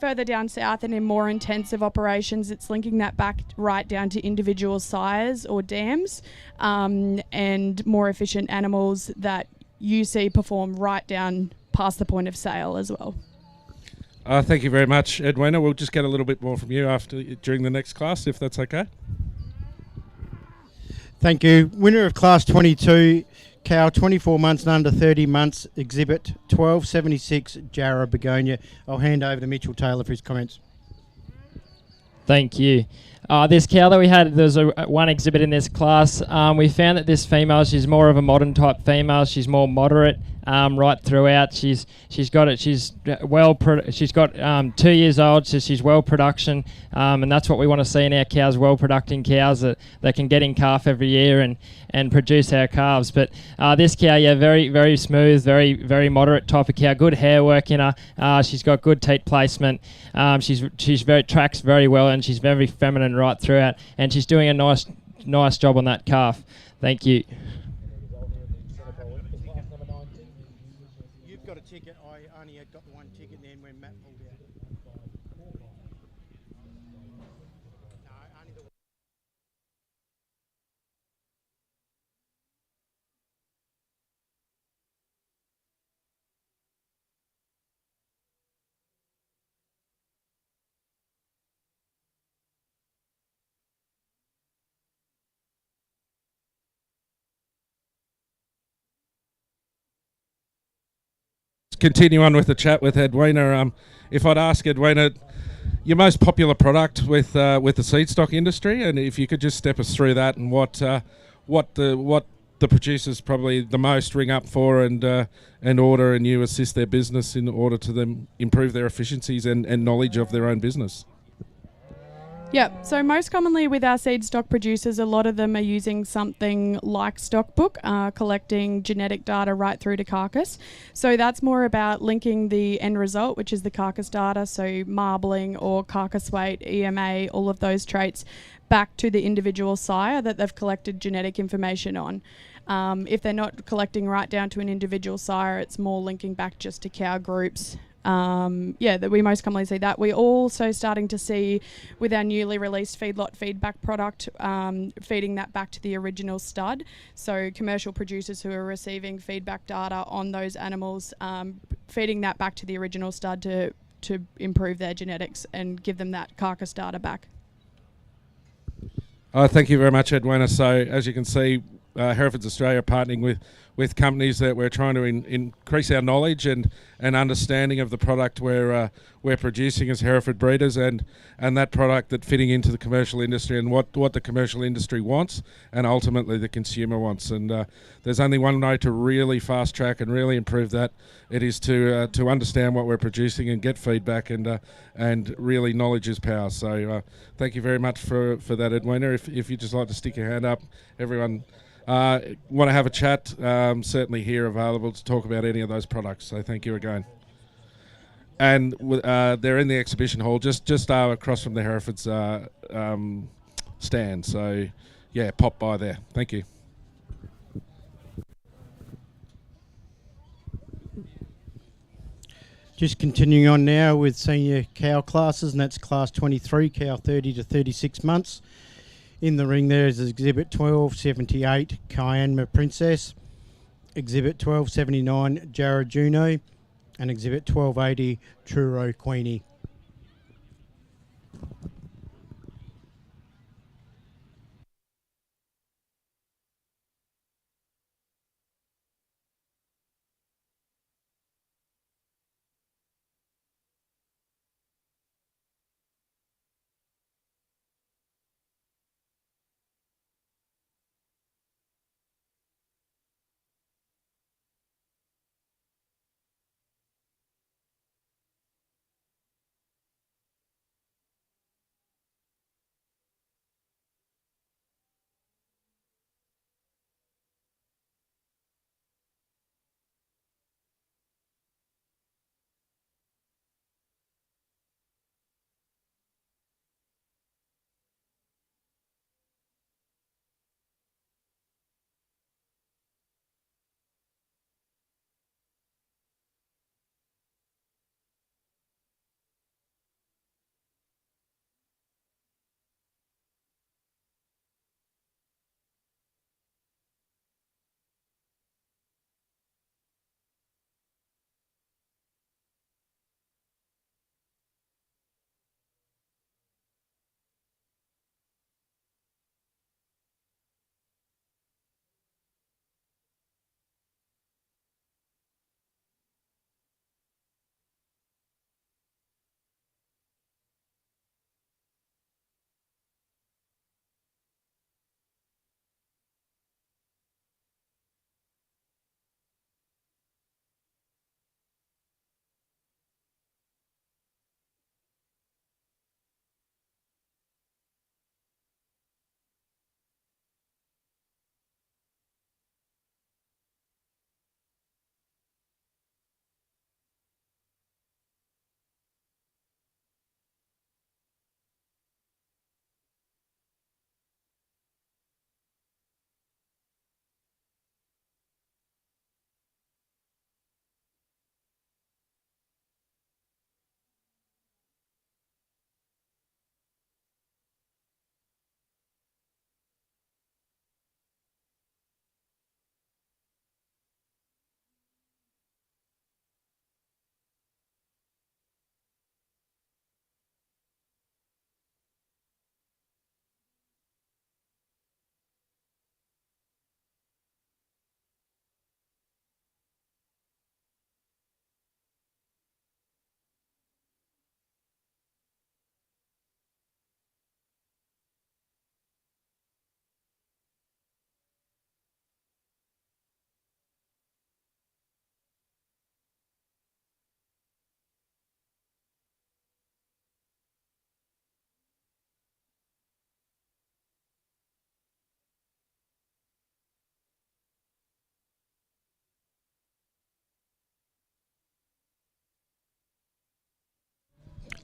Further down south and in more intensive operations, it's linking that back right down to individual sires or dams, and more efficient animals that you see perform right down past the point of sale as well. Thank you very much, Edwina. We'll just get a little bit more from you during the next class, if that's okay. Thank you. Winner of Class 22, cow 24 months and under 30 months, Exhibit 1276, Jarrah Begonia. I'll hand over to Mitchell Taylor for his comments. Thank you. This cow that we had, there's one exhibit in this class. We found that this female, she's more of a modern type female. She's more moderate right throughout. She's got it. She's she's got 2 years old, so she's well production, and that's what we want to see in our cows. Well producing cows that can get in calf every year and produce our calves. But this cow, yeah, very very smooth, very very moderate type of cow. Good hair work in her. She's got good teat placement. She's very tracks very well, and she's very feminine right throughout. And she's doing a nice job on that calf. Thank you. You've got a ticket. I only had got the one ticket then when Matt pulled out. No, only the Continue on with the chat with Edwina. If I'd ask Edwina, your most popular product with the seed stock industry, and if you could just step us through that and what the producers probably the most ring up for and order, and you assist their business in order to them improve their efficiencies and knowledge of their own business. Yep. So most commonly with our seed stock producers, a lot of them are using something like Stockbook, collecting genetic data right through to carcass. So that's more about linking the end result, which is the carcass data, so marbling or carcass weight, EMA, all of those traits, back to the individual sire that they've collected genetic information on. If they're not collecting right down to an individual sire, it's more linking back just to cow groups. That we most commonly see that. We're also starting to see with our newly released feedlot feedback product, feeding that back to the original stud. So commercial producers who are receiving feedback data on those animals, feeding that back to the original stud to improve their genetics and give them that carcass data back. Thank you very much, Edwina. So as you can see, Hereford's Australia partnering with companies that we're trying to increase our knowledge and understanding of the product we're producing as Hereford breeders, and that product that fitting into the commercial industry and what the commercial industry wants and ultimately the consumer wants. And there's only one way to really fast track and really improve that. It is to understand what we're producing and get feedback, and really knowledge is power. So thank you very much for that, Edwina. If you'd just like to stick your hand up, everyone. Want to have a chat, certainly here available to talk about any of those products. So thank you again. And they're in the exhibition hall just across from the Hereford's stand. So yeah, pop by there. Thank you. Just continuing on now with senior cow classes, and that's class 23, cow 30 to 36 months. In the ring there is Exhibit 1278, Cayenne Princess, Exhibit 1279, Jared Juno, and Exhibit 1280, Truro Queenie.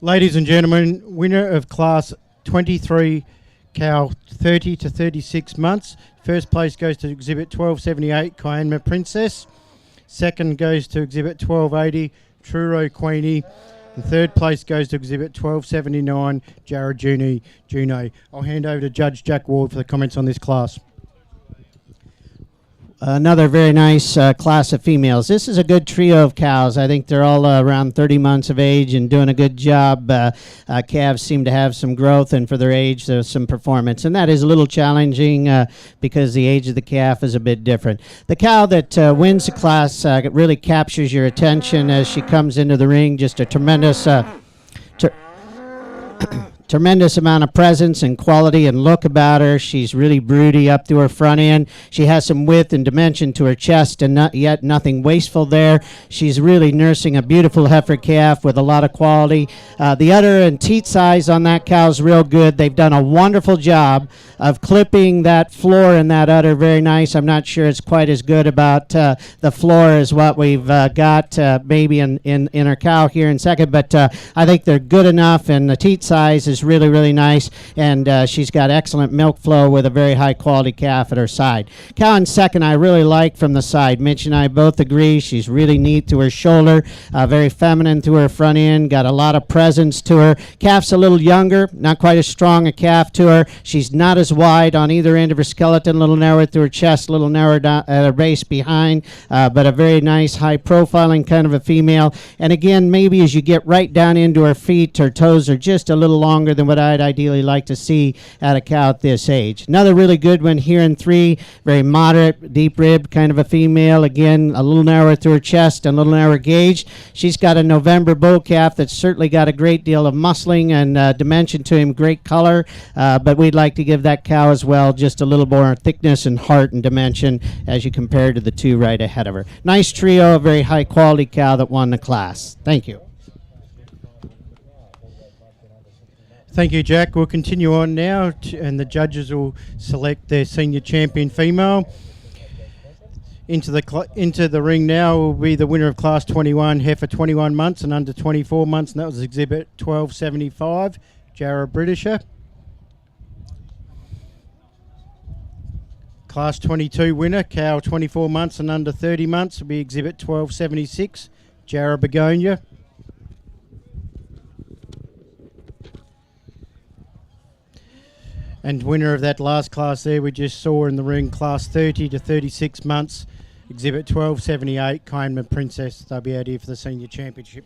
Ladies and gentlemen, winner of Class 23 cow 30 to 36 months. First place goes to Exhibit 1278, Kianma Princess. Second goes to Exhibit 1280, Truro Queenie. And third place goes to Exhibit 1279, Jared Juno. I'll hand over to Judge Jack Ward for the comments on this class. Another very nice class of females. This is a good trio of cows. I think they're all around 30 months of age and doing a good job. Calves seem to have some growth, and for their age, there's some performance. And that is a little challenging because the age of the calf is a bit different. The cow that wins the class really captures your attention as she comes into the ring. Just a tremendous... Tremendous amount of presence and quality and look about her. She's really broody up to her front end. She has some width and dimension to her chest, and not yet nothing wasteful there. She's really nursing a beautiful heifer calf with a lot of quality. The udder and teat size on that cow is real good. They've done a wonderful job of clipping that floor in that udder. Very nice. I'm not sure it's quite as good about the floor as what we've got maybe in our cow here in second, but I think they're good enough, and the teat size is really, really nice, and she's got excellent milk flow with a very high quality calf at her side. Cow in second I really like from the side. Mitch and I both agree she's really neat to her shoulder, very feminine to her front end, got a lot of presence to her. Calf's a little younger, not quite as strong a calf to her. She's not as wide on either end of her skeleton, a little narrower through her chest, a little narrower down at her base behind, but a very nice high profiling kind of a female. And again, maybe as you get right down into her feet, her toes are just a little longer than what I'd ideally like to see at a cow at this age. Another really good one here in three, very moderate, deep rib kind of a female. Again, a little narrower through her chest and a little narrower gauged. She's got a November bull calf that's certainly got a great deal of muscling and dimension to him, great color, but we'd like to give that cow as well just a little more thickness and heart and dimension as you compare to the two right ahead of her. Nice trio, a very high quality cow that won the class. Thank you. Thank you, Jack. We'll continue on now, and the judges will select their senior champion female. Into the ring now will be the winner of Class 21, heifer 21 months and under 24 months, and that was Exhibit 1275, Jarrah Britisher. Class 22 winner, cow 24 months and under 30 months, will be Exhibit 1276, Jarrah Begonia. And winner of that last class there we just saw in the ring, Class 30 to 36 months, Exhibit 1278, Kianma Princess. They'll be out here for the Senior Championship.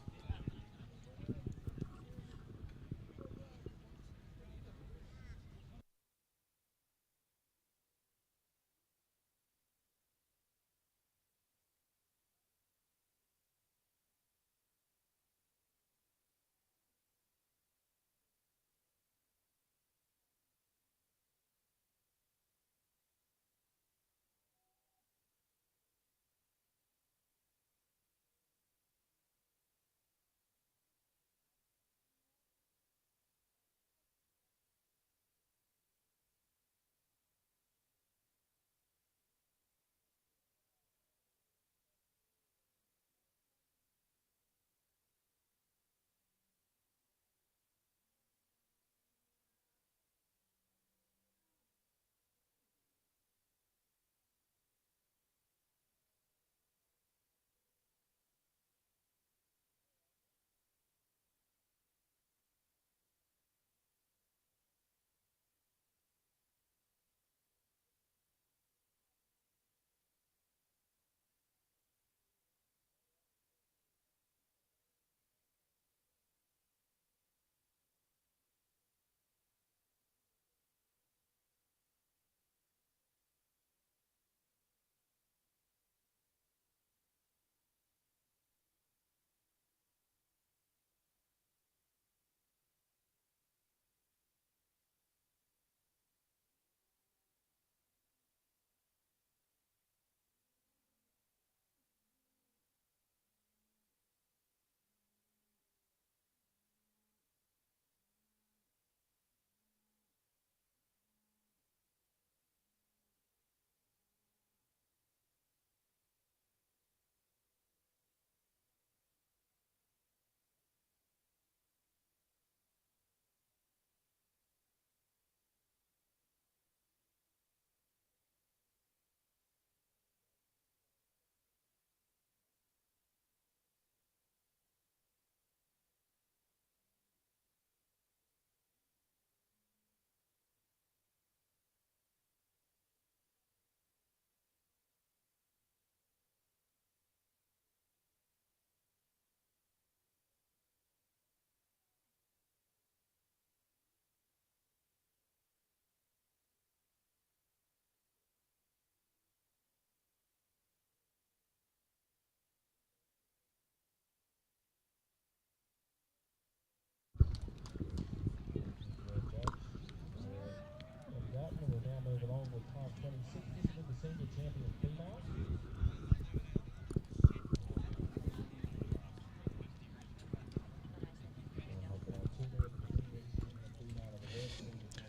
moving on with half 26 with the senior champion female.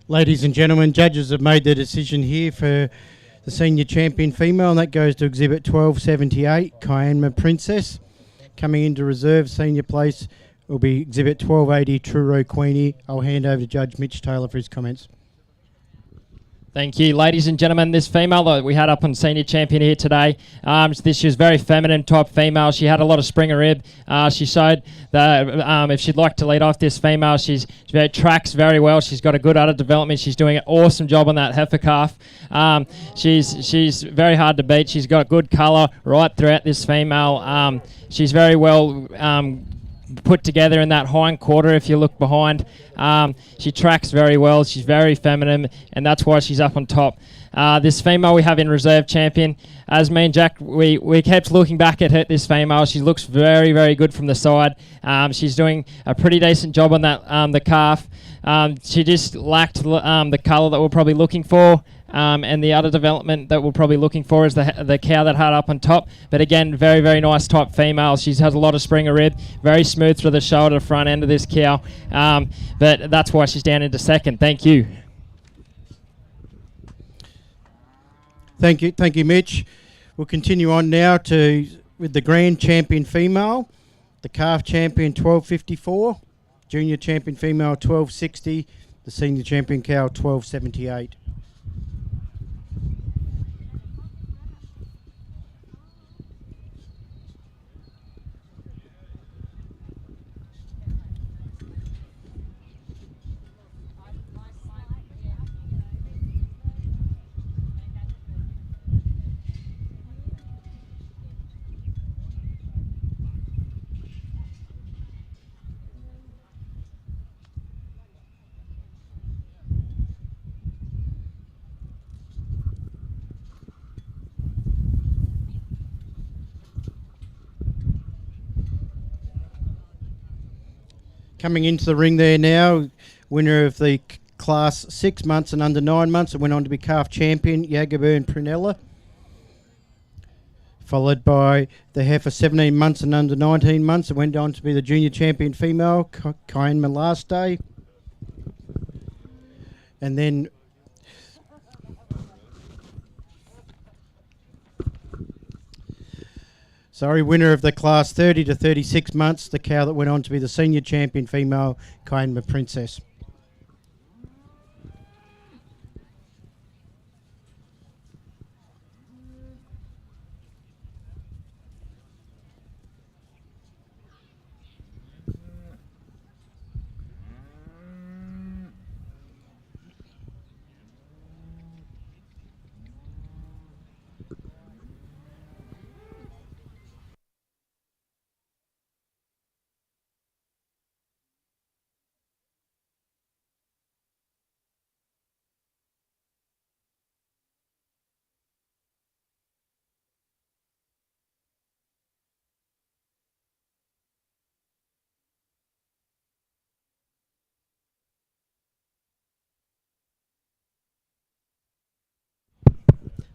Ladies and gentlemen, judges have made their decision here for the senior champion female, and that goes to exhibit 1278, Cayenne Princess. Coming into reserve senior place will be exhibit 1280, Truro Queenie. I'll hand over to Judge Mitch Taylor for his comments. Thank you, ladies and gentlemen. This female that we had up on senior champion here today, she was very feminine type female. She had a lot of springer rib. She showed that if she'd like to lead off this female, she tracks very well. She's got a good udder development. She's doing an awesome job on that heifer calf. She's very hard to beat. She's got good colour right throughout this female. She's very well put together in that hind quarter. If you look behind, she tracks very well. She's very feminine, and that's why she's up on top. This female we have in reserve champion, as me and Jack, we kept looking back at this female. She looks very, very good from the side. She's doing a pretty decent job on that the calf. She just lacked the colour that we're probably looking for. And the other development that we're probably looking for is the cow that had up on top. But again, very, very nice type female. She has a lot of springer rib, very smooth through the shoulder, front end of this cow. But that's why she's down into second. Thank you. Thank you, Mitch. We'll continue on now with the grand champion female, the calf champion 1254, junior champion female 1260, the senior champion cow 1278. Coming into the ring there now, winner of the class 6 months and under 9 months, and went on to be calf champion, Jagaburn Prunella. Followed by the heifer 17 months and under 19 months, and went on to be the junior champion female, Cayenne last day. And then winner of the class 30 to 36 months, the cow that went on to be the senior champion female, Cayenne Princess.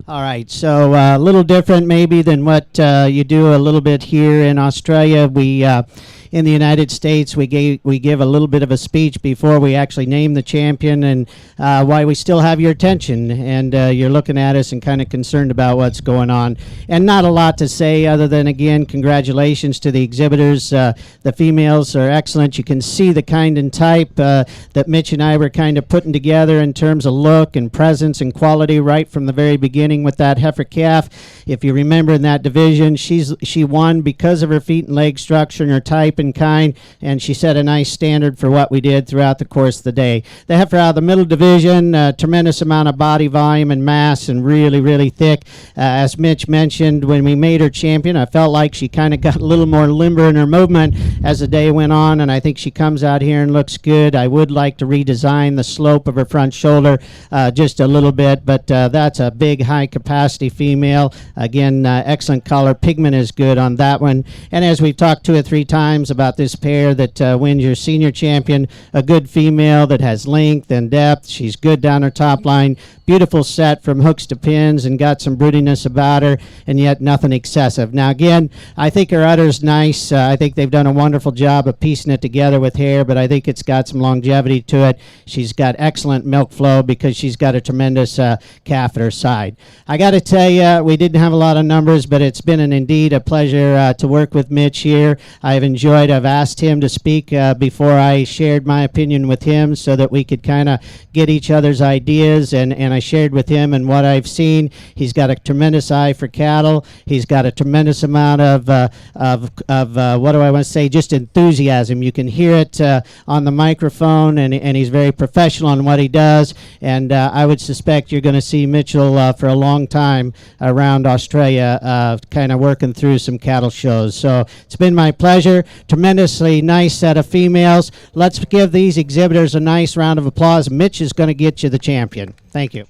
All right, so a little different maybe than what you do a little bit here in Australia. We in the United States, we give a little bit of a speech before we actually name the champion, and why we still have your attention, and you're looking at us and kind of concerned about what's going on. And not a lot to say other than, again, congratulations to the exhibitors. The females are excellent. You can see the kind and type that Mitch and I were kind of putting together in terms of look and presence and quality right from the very beginning with that heifer calf. If you remember in that division, she won because of her feet and leg structure and her type and kind, and she set a nice standard for what we did throughout the course of the day. The heifer out of the middle division, tremendous amount of body volume and mass, and really, really thick. As Mitch mentioned, when we made her champion, I felt like she kind of got a little more limber in her movement as the day went on, and I think she comes out here and looks good. I would like to redesign the slope of her front shoulder just a little bit, but that's a big high high capacity female. Again, excellent color. Pigment is good on that one. And as we've talked 2 or 3 times about this pair that wins your senior champion, a good female that has length and depth. She's good down her top line. Beautiful set from hooks to pins and got some broodiness about her, and yet nothing excessive. Now, again, I think her udder's nice. I think they've done a wonderful job of piecing it together with hair, but I think it's got some longevity to it. She's got excellent milk flow because she's got a tremendous calf at her side. I got to tell you, we didn't have a lot of numbers, but it's been indeed a pleasure to work with Mitch here. I've asked him to speak before I shared my opinion with him so that we could kind of get each other's ideas, and I shared with him and what I've seen. He's got a tremendous eye for cattle. He's got a tremendous amount of what do I want to say, just enthusiasm. You can hear it on the microphone, and he's very professional in what he does, and I would suspect you're going to see Mitchell for a long time around Australia kind of working through some cattle shows. So it's been my pleasure. Tremendously nice set of females. Let's give these exhibitors a nice round of applause. Mitch is going to get you the champion. Thank you.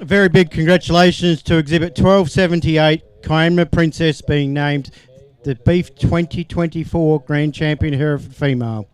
A very big congratulations to Exhibit 1278, Kiama Princess, being named the Beef 2024 Grand Champion Hereford Female.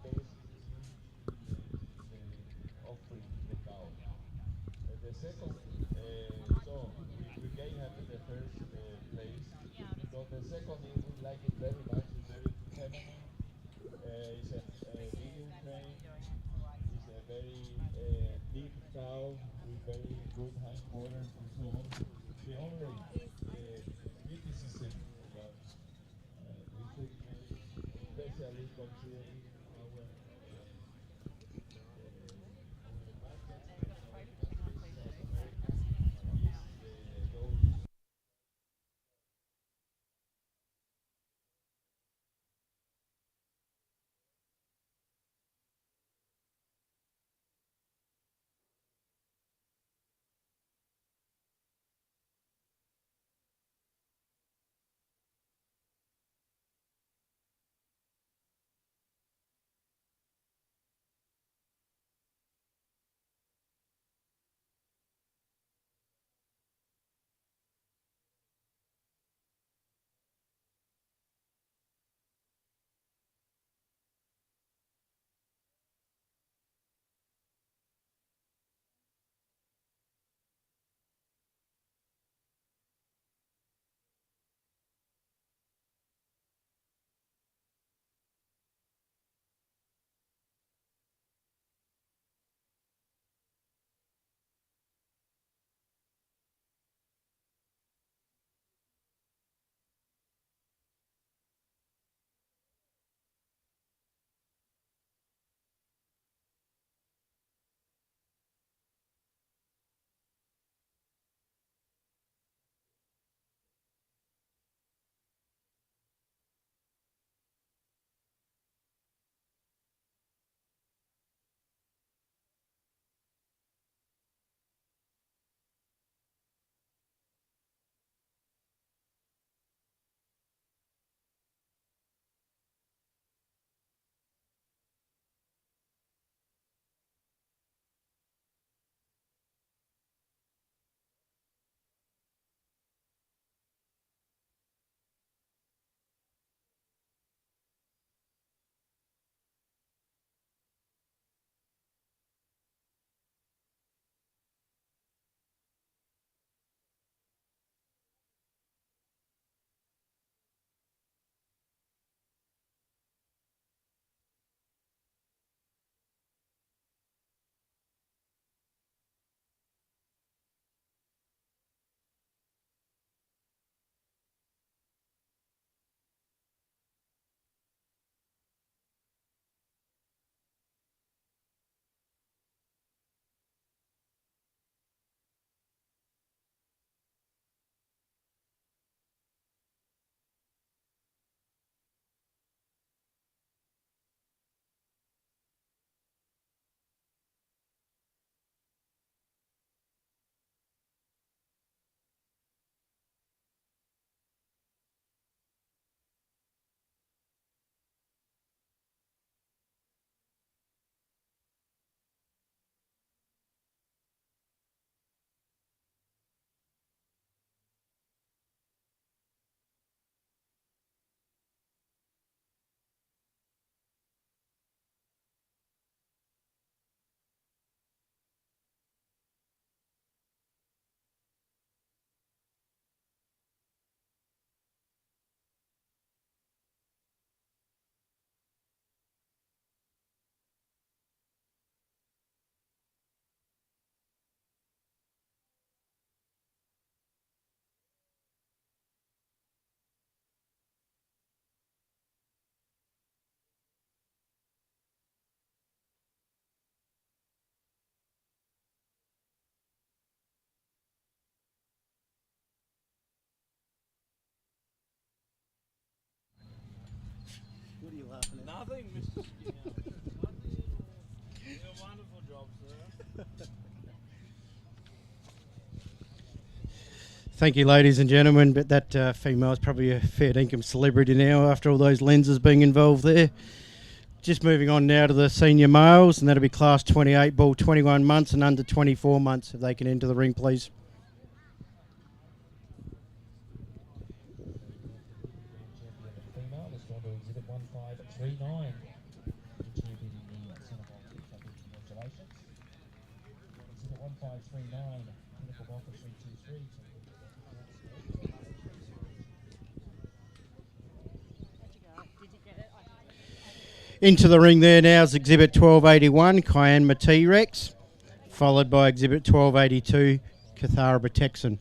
Thank you, ladies and gentlemen, but that female is probably a fair income celebrity now after all those lenses being involved there. Just moving on now to the senior males, and that'll be class 28, bull 21 months and under 24 months, if they can enter the ring, please. Female, let's go on to exhibit 1539. Champion in the Senegal. Congratulations. Exhibit 1539, Pinnacle Golfer 323. Into the ring there now is exhibit 1281, Cayenne T-Rex, followed by exhibit 1282, Catharba Texan.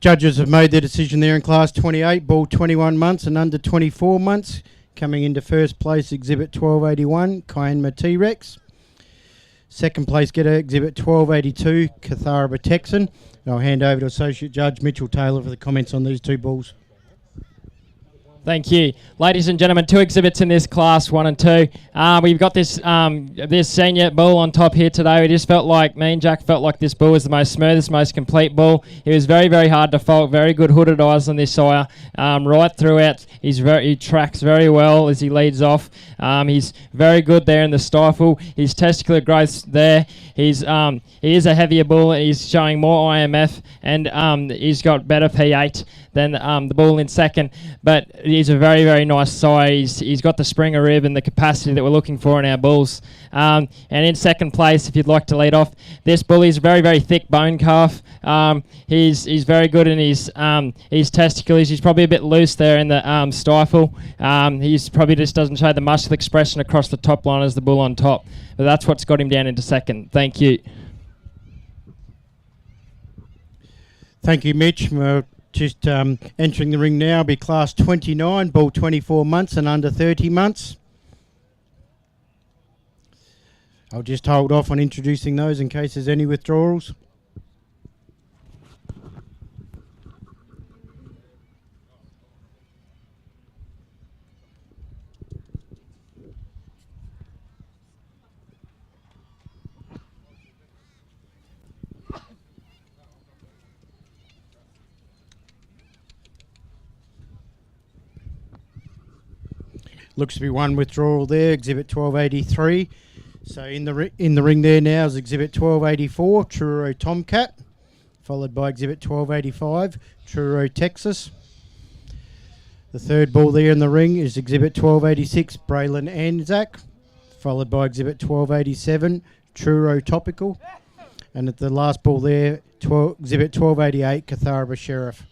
Judges have made their decision there in class 28, bull 21 months and under 24 months. Coming into first place, exhibit 1281, Cayenne T-Rex. Second place getter, exhibit 1282, Catharba Texan. And I'll hand over to Associate Judge Mitchell Taylor for the comments on these two bulls. Thank you. Ladies and gentlemen, two exhibits in this class, 1 and 2. We've got this this senior bull on top here today. We just felt like, me and Jack felt like this bull was the most smoothest, most complete bull. He was very, very hard to fault, very good hooded eyes on this sire. Right throughout, he tracks very well as he leads off. He's very good there in the stifle. His testicular growth's there. He is a heavier bull. He's showing more IMF, and he's got better P8 than the bull in second. But he's a very, very nice sire. He's got the Springer rib and the capacity that we're looking for in our bulls. And in second place, if you'd like to lead off, this bull is a very, very thick bone calf. He's very good in his testicles. He's probably a bit loose there in the stifle. He's probably just doesn't show the muscle expression across the top line as the bull on top. But that's what's got him down into second. Thank you. Thank you, Mitch. We're just entering the ring now. Be class 29, bull 24 months and under 30 months. I'll just hold off on introducing those in case there's any withdrawals. Looks to be one withdrawal there, Exhibit 1283. So in the ring there now is Exhibit 1284, Truro Tomcat, followed by Exhibit 1285, Truro Texas. The third ball there in the ring is Exhibit 1286, Braylon Anzac, followed by Exhibit 1287, Truro Topical. And at the last ball there, Exhibit 1288, Catharba Sheriff.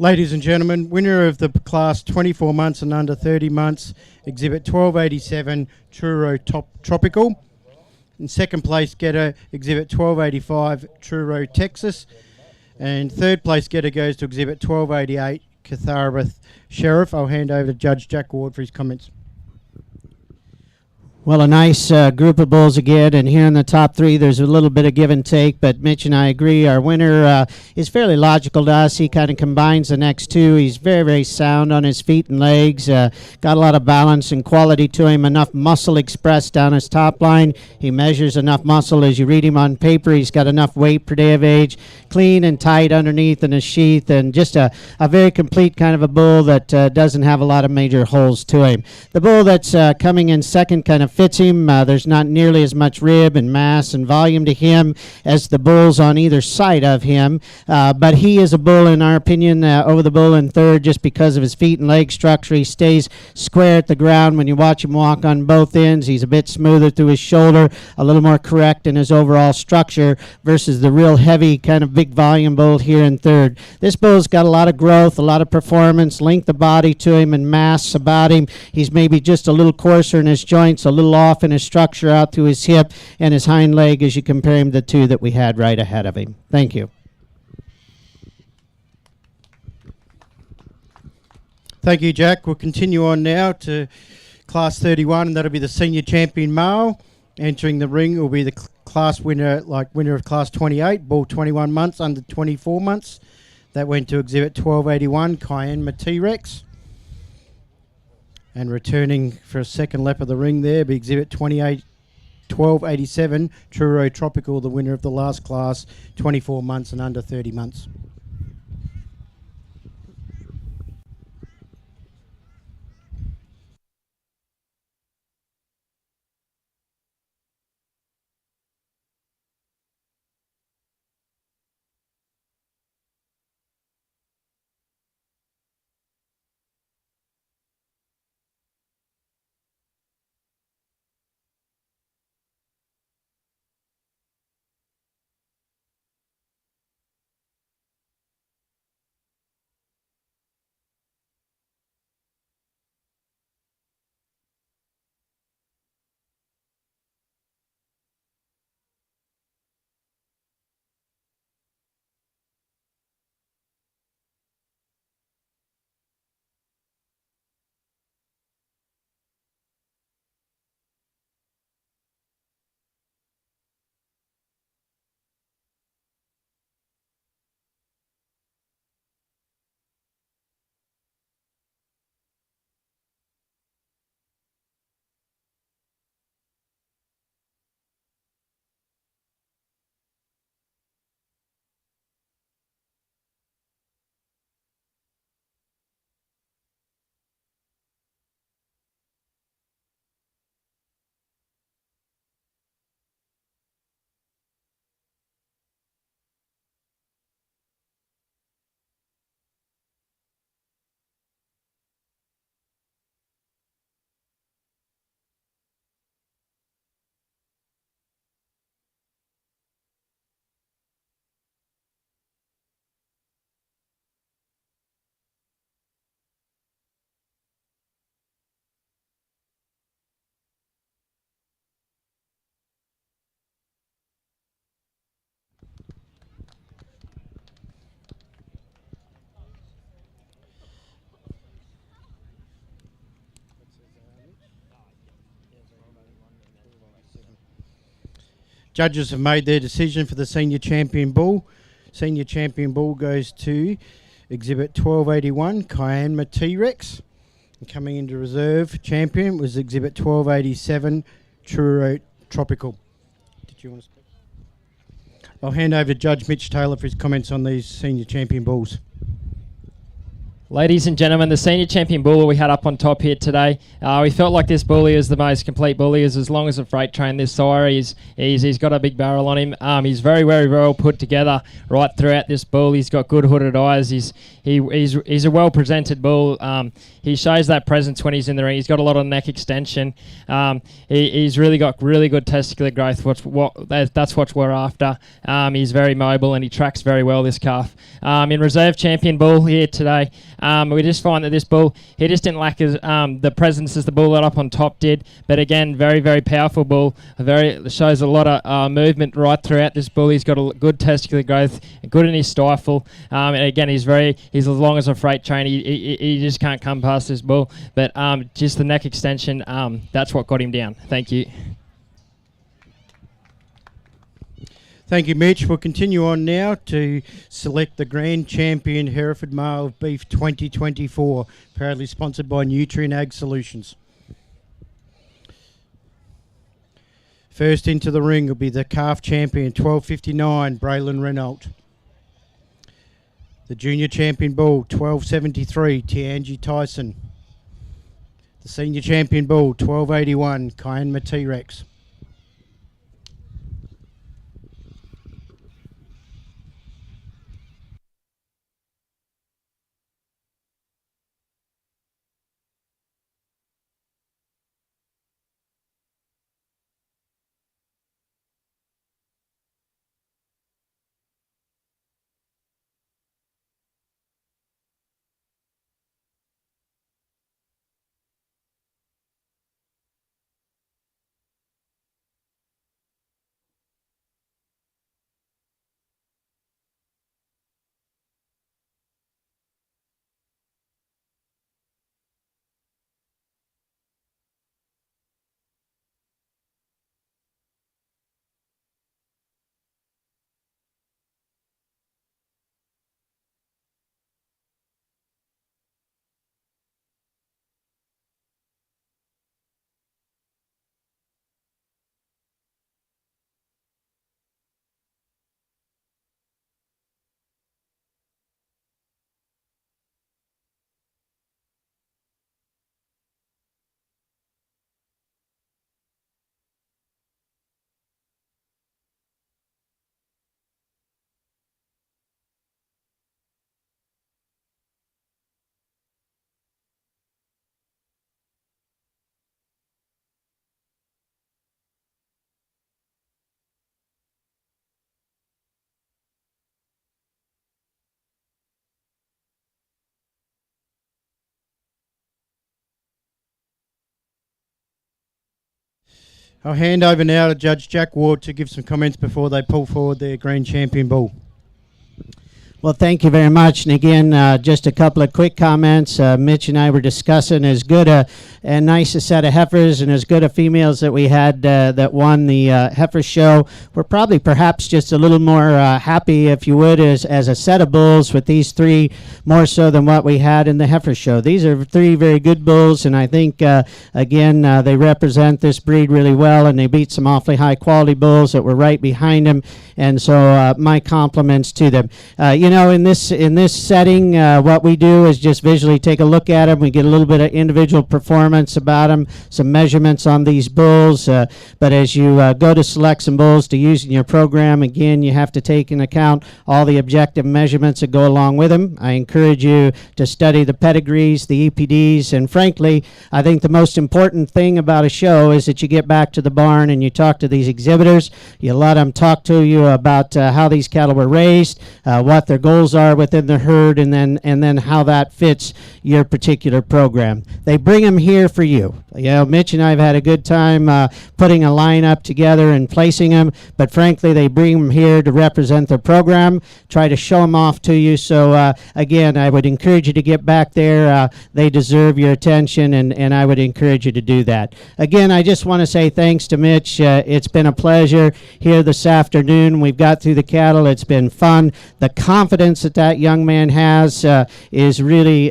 Ladies and gentlemen, winner of the class 24 months and under 30 months, exhibit 1287, Truro Tropical. In second place getter, exhibit 1285, Truro, Texas. And third place getter goes to exhibit 1288, Catharabeth Sheriff. I'll hand over to Judge Jack Ward for his comments. Well, a nice group of bulls again, and here in the top three, there's a little bit of give and take, but Mitch and I agree. Our winner is fairly logical to us. He kind of combines the next two. He's very, very sound on his feet and legs, got a lot of balance and quality to him, enough muscle expressed down his top line. He measures enough muscle as you read him on paper. He's got enough weight per day of age, clean and tight underneath in his sheath, and just a very complete kind of a bull that doesn't have a lot of major holes to him. The bull that's coming in second kind of fits him. There's not nearly as much rib and mass and volume to him as the bulls on either side of him, but he is a bull, in our opinion, over the bull in third just because of his feet and leg structure. He stays square at the ground when you watch him walk on both ends. He's a bit smoother through his shoulder, a little more correct in his overall structure versus the real heavy kind of big volume bull here in third. This bull's got a lot of growth, a lot of performance, length of body to him and mass about him. He's maybe just a little coarser in his joints, a little off in his structure out to his hip and his hind leg as you compare him to the two that we had right ahead of him. Thank you. Thank you, Jack. We'll continue on now to class 31, and that'll be the senior champion male. Entering the ring will be the class winner, winner of class 28, bull 21 months, under 24 months. That went to exhibit 1281, Cayenne T-Rex. And returning for a second lap of the ring there be exhibit 1287, Truro Tropical, the winner of the last class, 24 months and under 30 months. Judges have made their decision for the senior champion bull. Senior champion bull goes to exhibit 1281, Cayenne T-Rex. And coming into reserve champion was exhibit 1287, Truro Tropical. Did you want to speak? I'll hand over to Judge Mitch Taylor for his comments on these senior champion bulls. Ladies and gentlemen, the senior champion bull we had up on top here today. We felt like this bully is the most complete bully. As long as a freight train this sire, he's got a big barrel on him. He's very, very well put together right throughout this bull. He's got good hooded eyes. He's a well presented bull. He shows that presence when he's in the ring. He's got a lot of neck extension. He's really got really good testicular growth. That's what we're after. He's very mobile and he tracks very well, this calf. In reserve champion bull here today, we just find that this bull, he just didn't lack the presence as the bull that up on top did. But again, very, very powerful bull. Shows a lot of movement right throughout this bull. He's got a good testicular growth, good in his stifle. And again, he's as long as a freight train. He just can't come past this bull. But just the neck extension, that's what got him down. Thank you. Thank you, Mitch. We'll continue on now to select the Grand Champion Hereford Male of Beef 2024, proudly sponsored by Nutrient Ag Solutions. First into the ring will be the Calf Champion, 1259, Braylon Renault. The Junior Champion Bull, 1273, Tianji Tyson. The Senior Champion Bull, 1281, Kyanma T-Rex. I'll hand over now to Judge Jack Ward to give some comments before they pull forward their Grand Champion Bull. Well, thank you very much. And again, just a couple of quick comments. Mitch and I were discussing as good and nice a set of heifers and as good a females that we had that won the heifer show. We're probably perhaps just a little more happy, if you would, as a set of bulls with these three more so than what we had in the heifer show. These are three very good bulls, and I think, again, they represent this breed really well, and they beat some awfully high quality bulls that were right behind them. And so my compliments to them. You know, in this setting, what we do is just visually take a look at them. We get a little bit of individual performance about them, some measurements on these bulls. But as you go to select some bulls to use in your program, again, you have to take into account all the objective measurements that go along with them. I encourage you to study the pedigrees, the EPDs, and frankly, I think the most important thing about a show is that you get back to the barn and you talk to these exhibitors. You let them talk to you about how these cattle were raised, what their goals are within the herd, and then how that fits your particular program. They bring them here for you. You know, Mitch and I have had a good time putting a lineup together and placing them, but frankly, they bring them here to represent their program, try to show them off to you. So again, I would encourage you to get back there. They deserve your attention, and I would encourage you to do that. Again, I just want to say thanks to Mitch. It's been a pleasure here this afternoon. We've got through the cattle. It's been fun. The confidence confidence that that young man has is really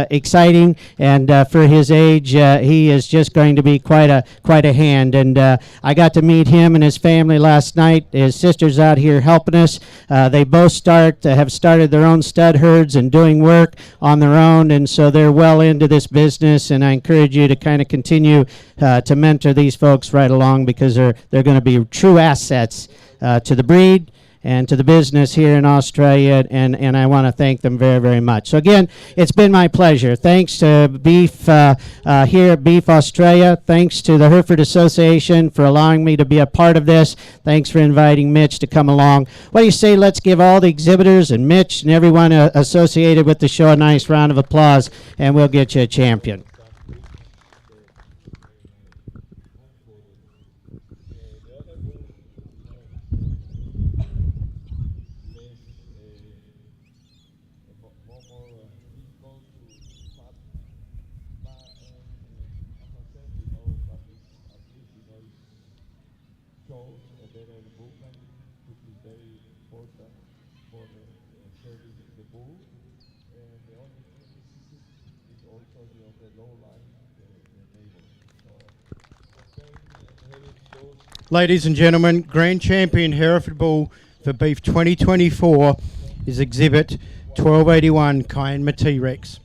exciting, and for his age, he is just going to be quite a hand. And I got to meet him and his family last night. His sister's out here helping us. They both have started their own stud herds and doing work on their own, and so they're well into this business. And I encourage you to kind of continue to mentor these folks right along, because they're going to be true assets to the breed and to the business here in Australia, and I want to thank them very, very much. So again, it's been my pleasure. Thanks to Beef here at Beef Australia. Thanks to the Hereford Association for allowing me to be a part of this. Thanks for inviting Mitch to come along. What do you say, let's give all the exhibitors and Mitch and everyone associated with the show a nice round of applause, and we'll get you a champion. Ladies and gentlemen, Grand Champion Hereford Bull for Beef 2024 is Exhibit 1281 Cayenne T-Rex.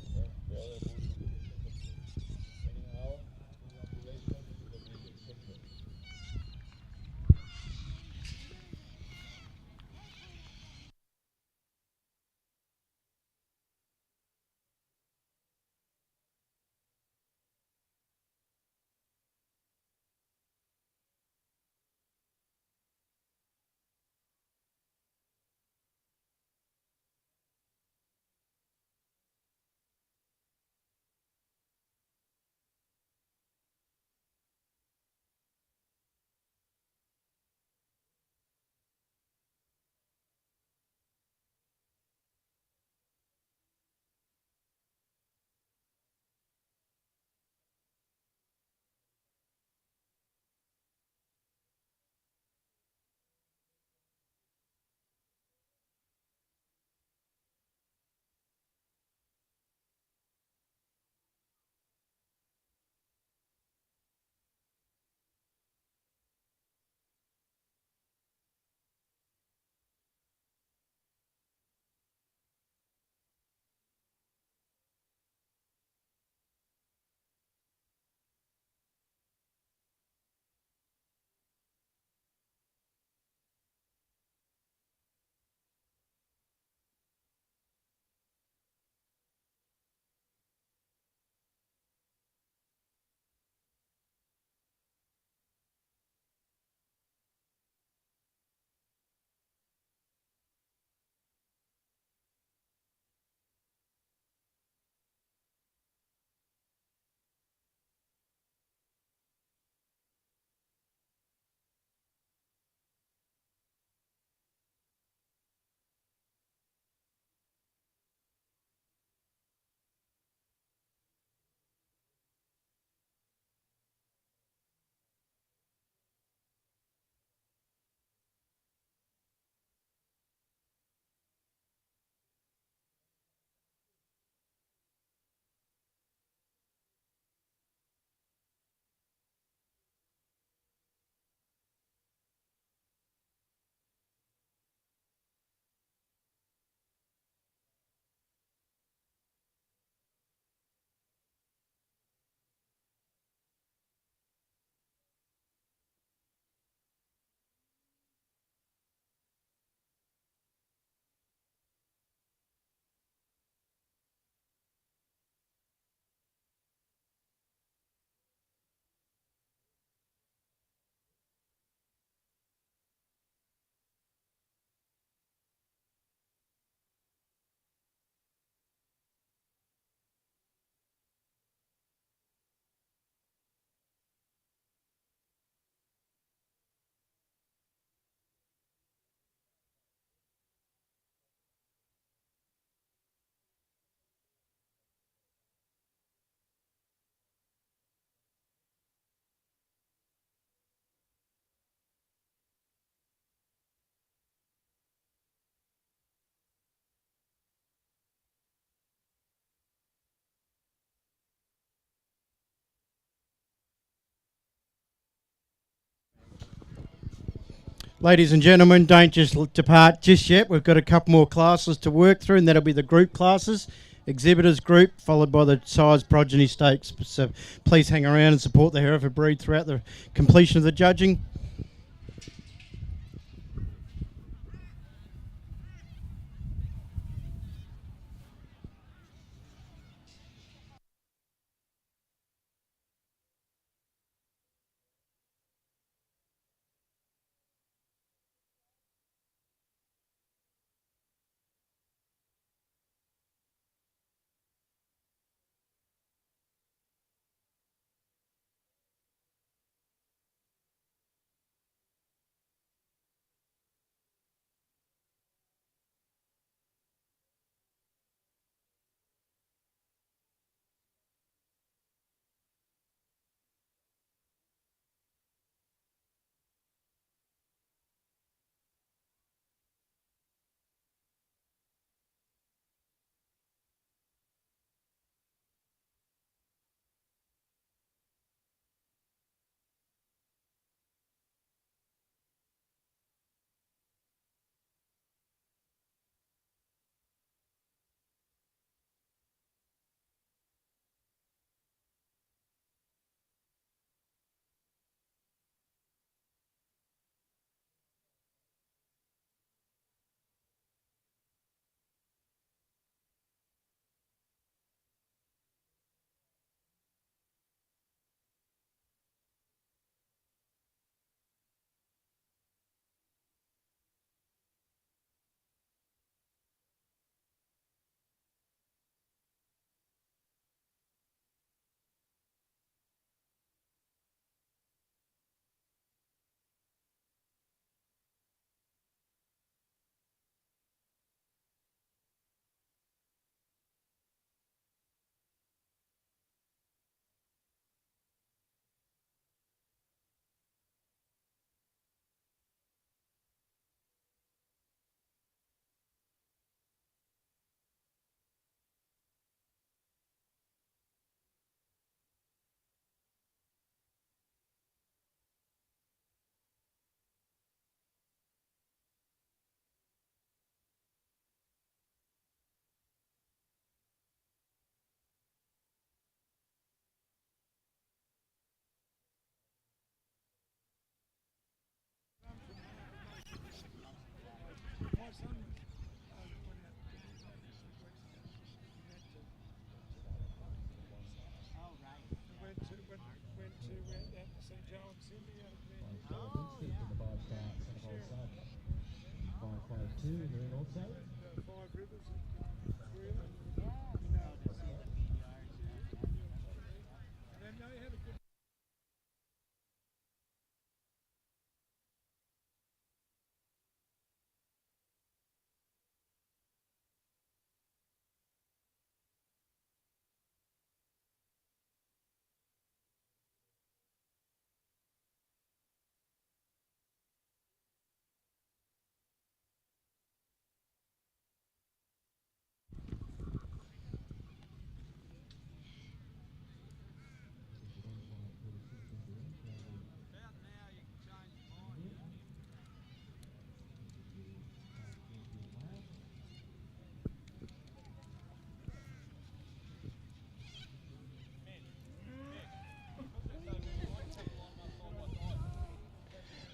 Ladies and gentlemen, don't just depart just yet. We've got a couple more classes to work through, and that'll be the group classes. Exhibitors group, followed by the size progeny stakes. So please hang around and support the Hereford breed throughout the completion of the judging.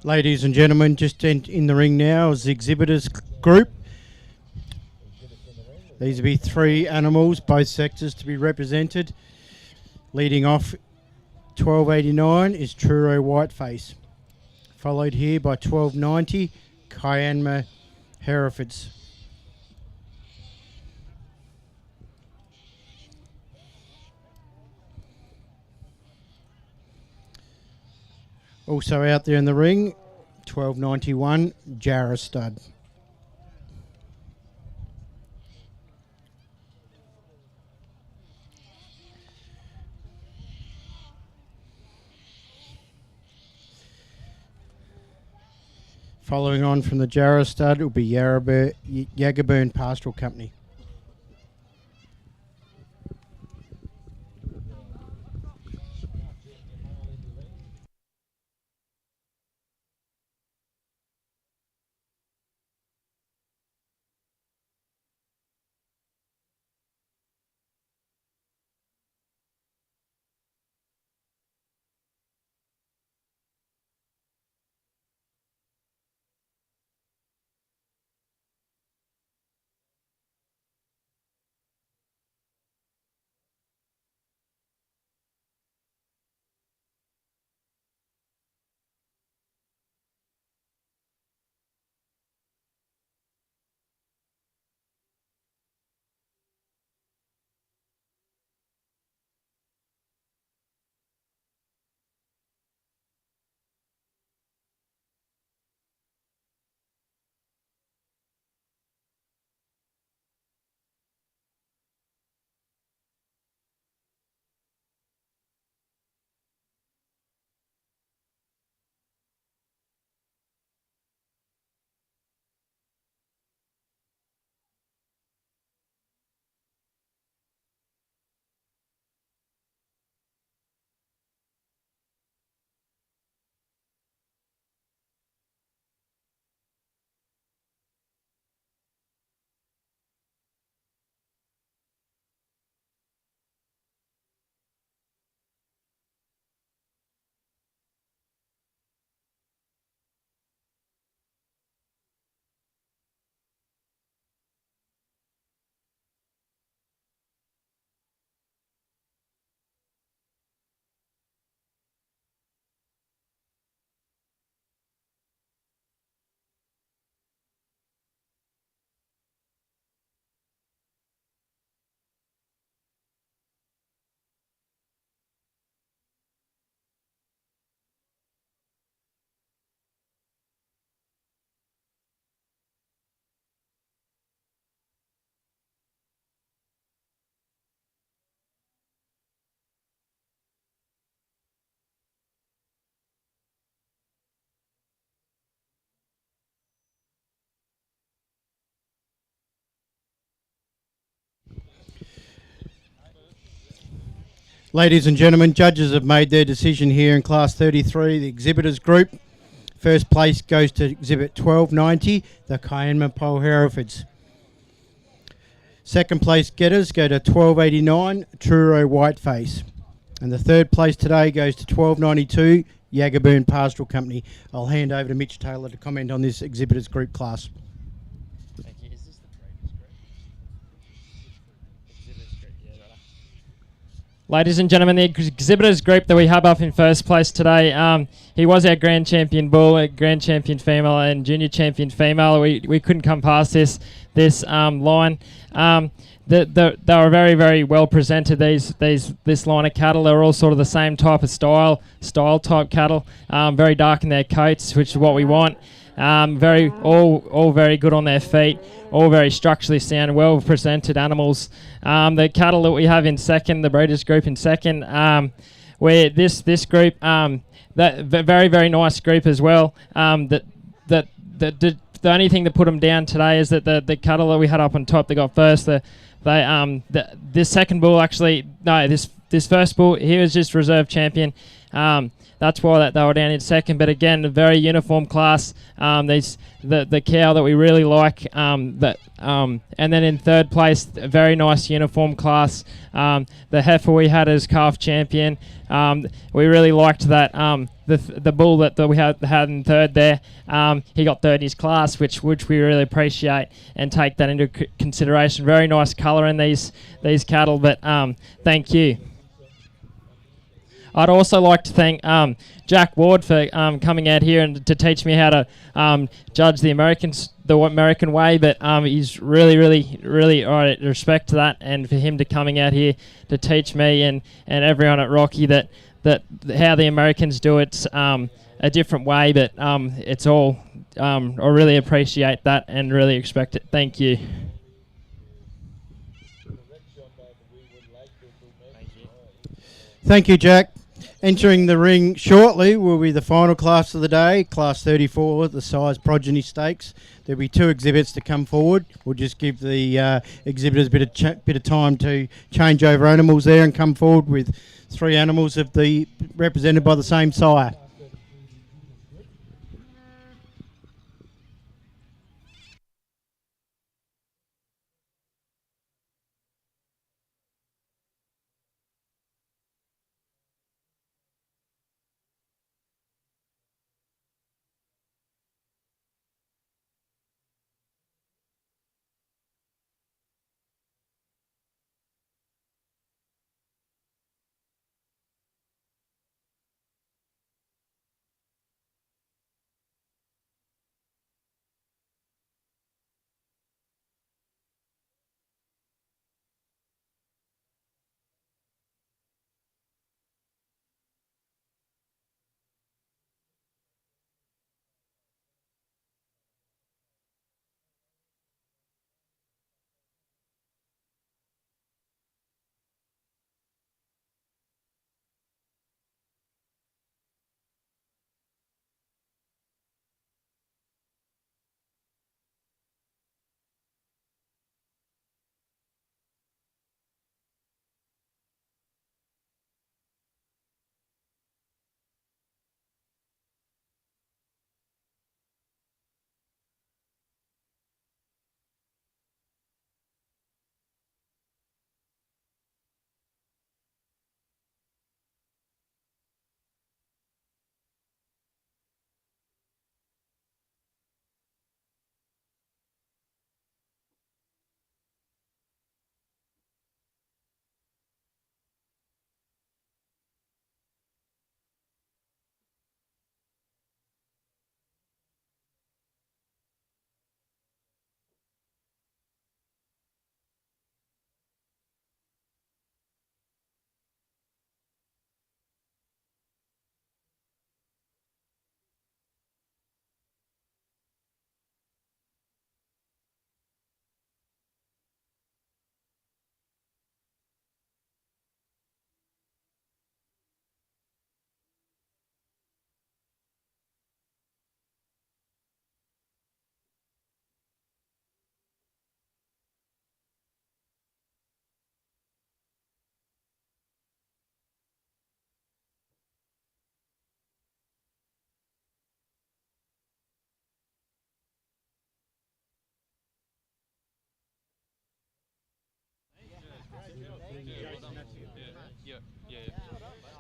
Ladies and gentlemen, just in the ring now is the exhibitors group. These will be 3 animals, both sexes to be represented. Leading off 1289 is Truro Whiteface, followed here by 1290 Kyanma Herefords. Also out there in the ring, 1291 Jarrah Stud. Following on from the Jarrah Stud will be Yaggerburn Pastoral Company. Ladies and gentlemen, judges have made their decision here in Class 33, the exhibitors group. First place goes to Exhibit 1290, the Cayenne Pole Herefords. Second place getters go to 1289, Truro Whiteface. And the third place today goes to 1292, Yagaboon Pastoral Company. I'll hand over to Mitch Taylor to comment on this exhibitors group class. Thank you. Is this the previous group? Exhibitors group, yeah, right. Ladies and gentlemen, the exhibitors group that we have up in first place today, he was our grand champion bull, a grand champion female, and junior champion female. We couldn't come past this line. They were very, very well presented. This line of cattle, they were all sort of the same type of style type cattle. Very dark in their coats, which is what we want. All very good on their feet, all very structurally sound, well presented animals. The cattle that we have in second, the breeders group in second, where this group, that very, very nice group as well. The only thing that put them down today is that the cattle that we had up on top, they got first. This second bull this first bull, he was just reserve champion. That's why they were down in second. But again, a very uniform class. The cow that we really like. And then in third place, a very nice uniform class. The heifer we had as calf champion. We really liked that. The bull that we had in third there. He got third in his class, which we really appreciate and take that into consideration. Very nice colour in these cattle. But thank you. I'd also like to thank Jack Ward for coming out here and to teach me how to judge the American way. But he's really all right, respect to that, and for him to coming out here to teach me and everyone at Rocky that how the Americans do it a different way. But it's all I really appreciate that and really respect it. Thank you. Thank you, Jack. Entering the ring shortly will be the final class of the day, Class 34, the size progeny stakes. There'll be two exhibits to come forward. We'll just give the exhibitors a bit of time to change over animals there and come forward with three animals represented by the same sire.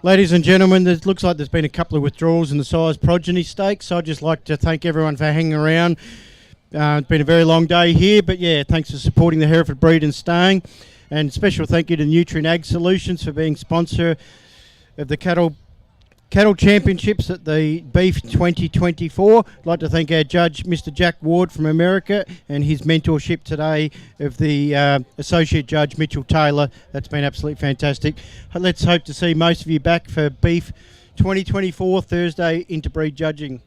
Ladies and gentlemen, it looks like there's been a couple of withdrawals in the size progeny stakes, so I'd just like to thank everyone for hanging around. It's been a very long day here, but yeah, thanks for supporting the Hereford breed and staying. And special thank you to Nutrien Ag Solutions for being sponsor of the Cattle Championships at the Beef 2024. I'd like to thank our judge, Mr. Jack Ward from America, and his mentorship today of the Associate Judge, Mitchell Taylor. That's been absolutely fantastic. Let's hope to see most of you back for Beef 2024 Thursday interbreed judging.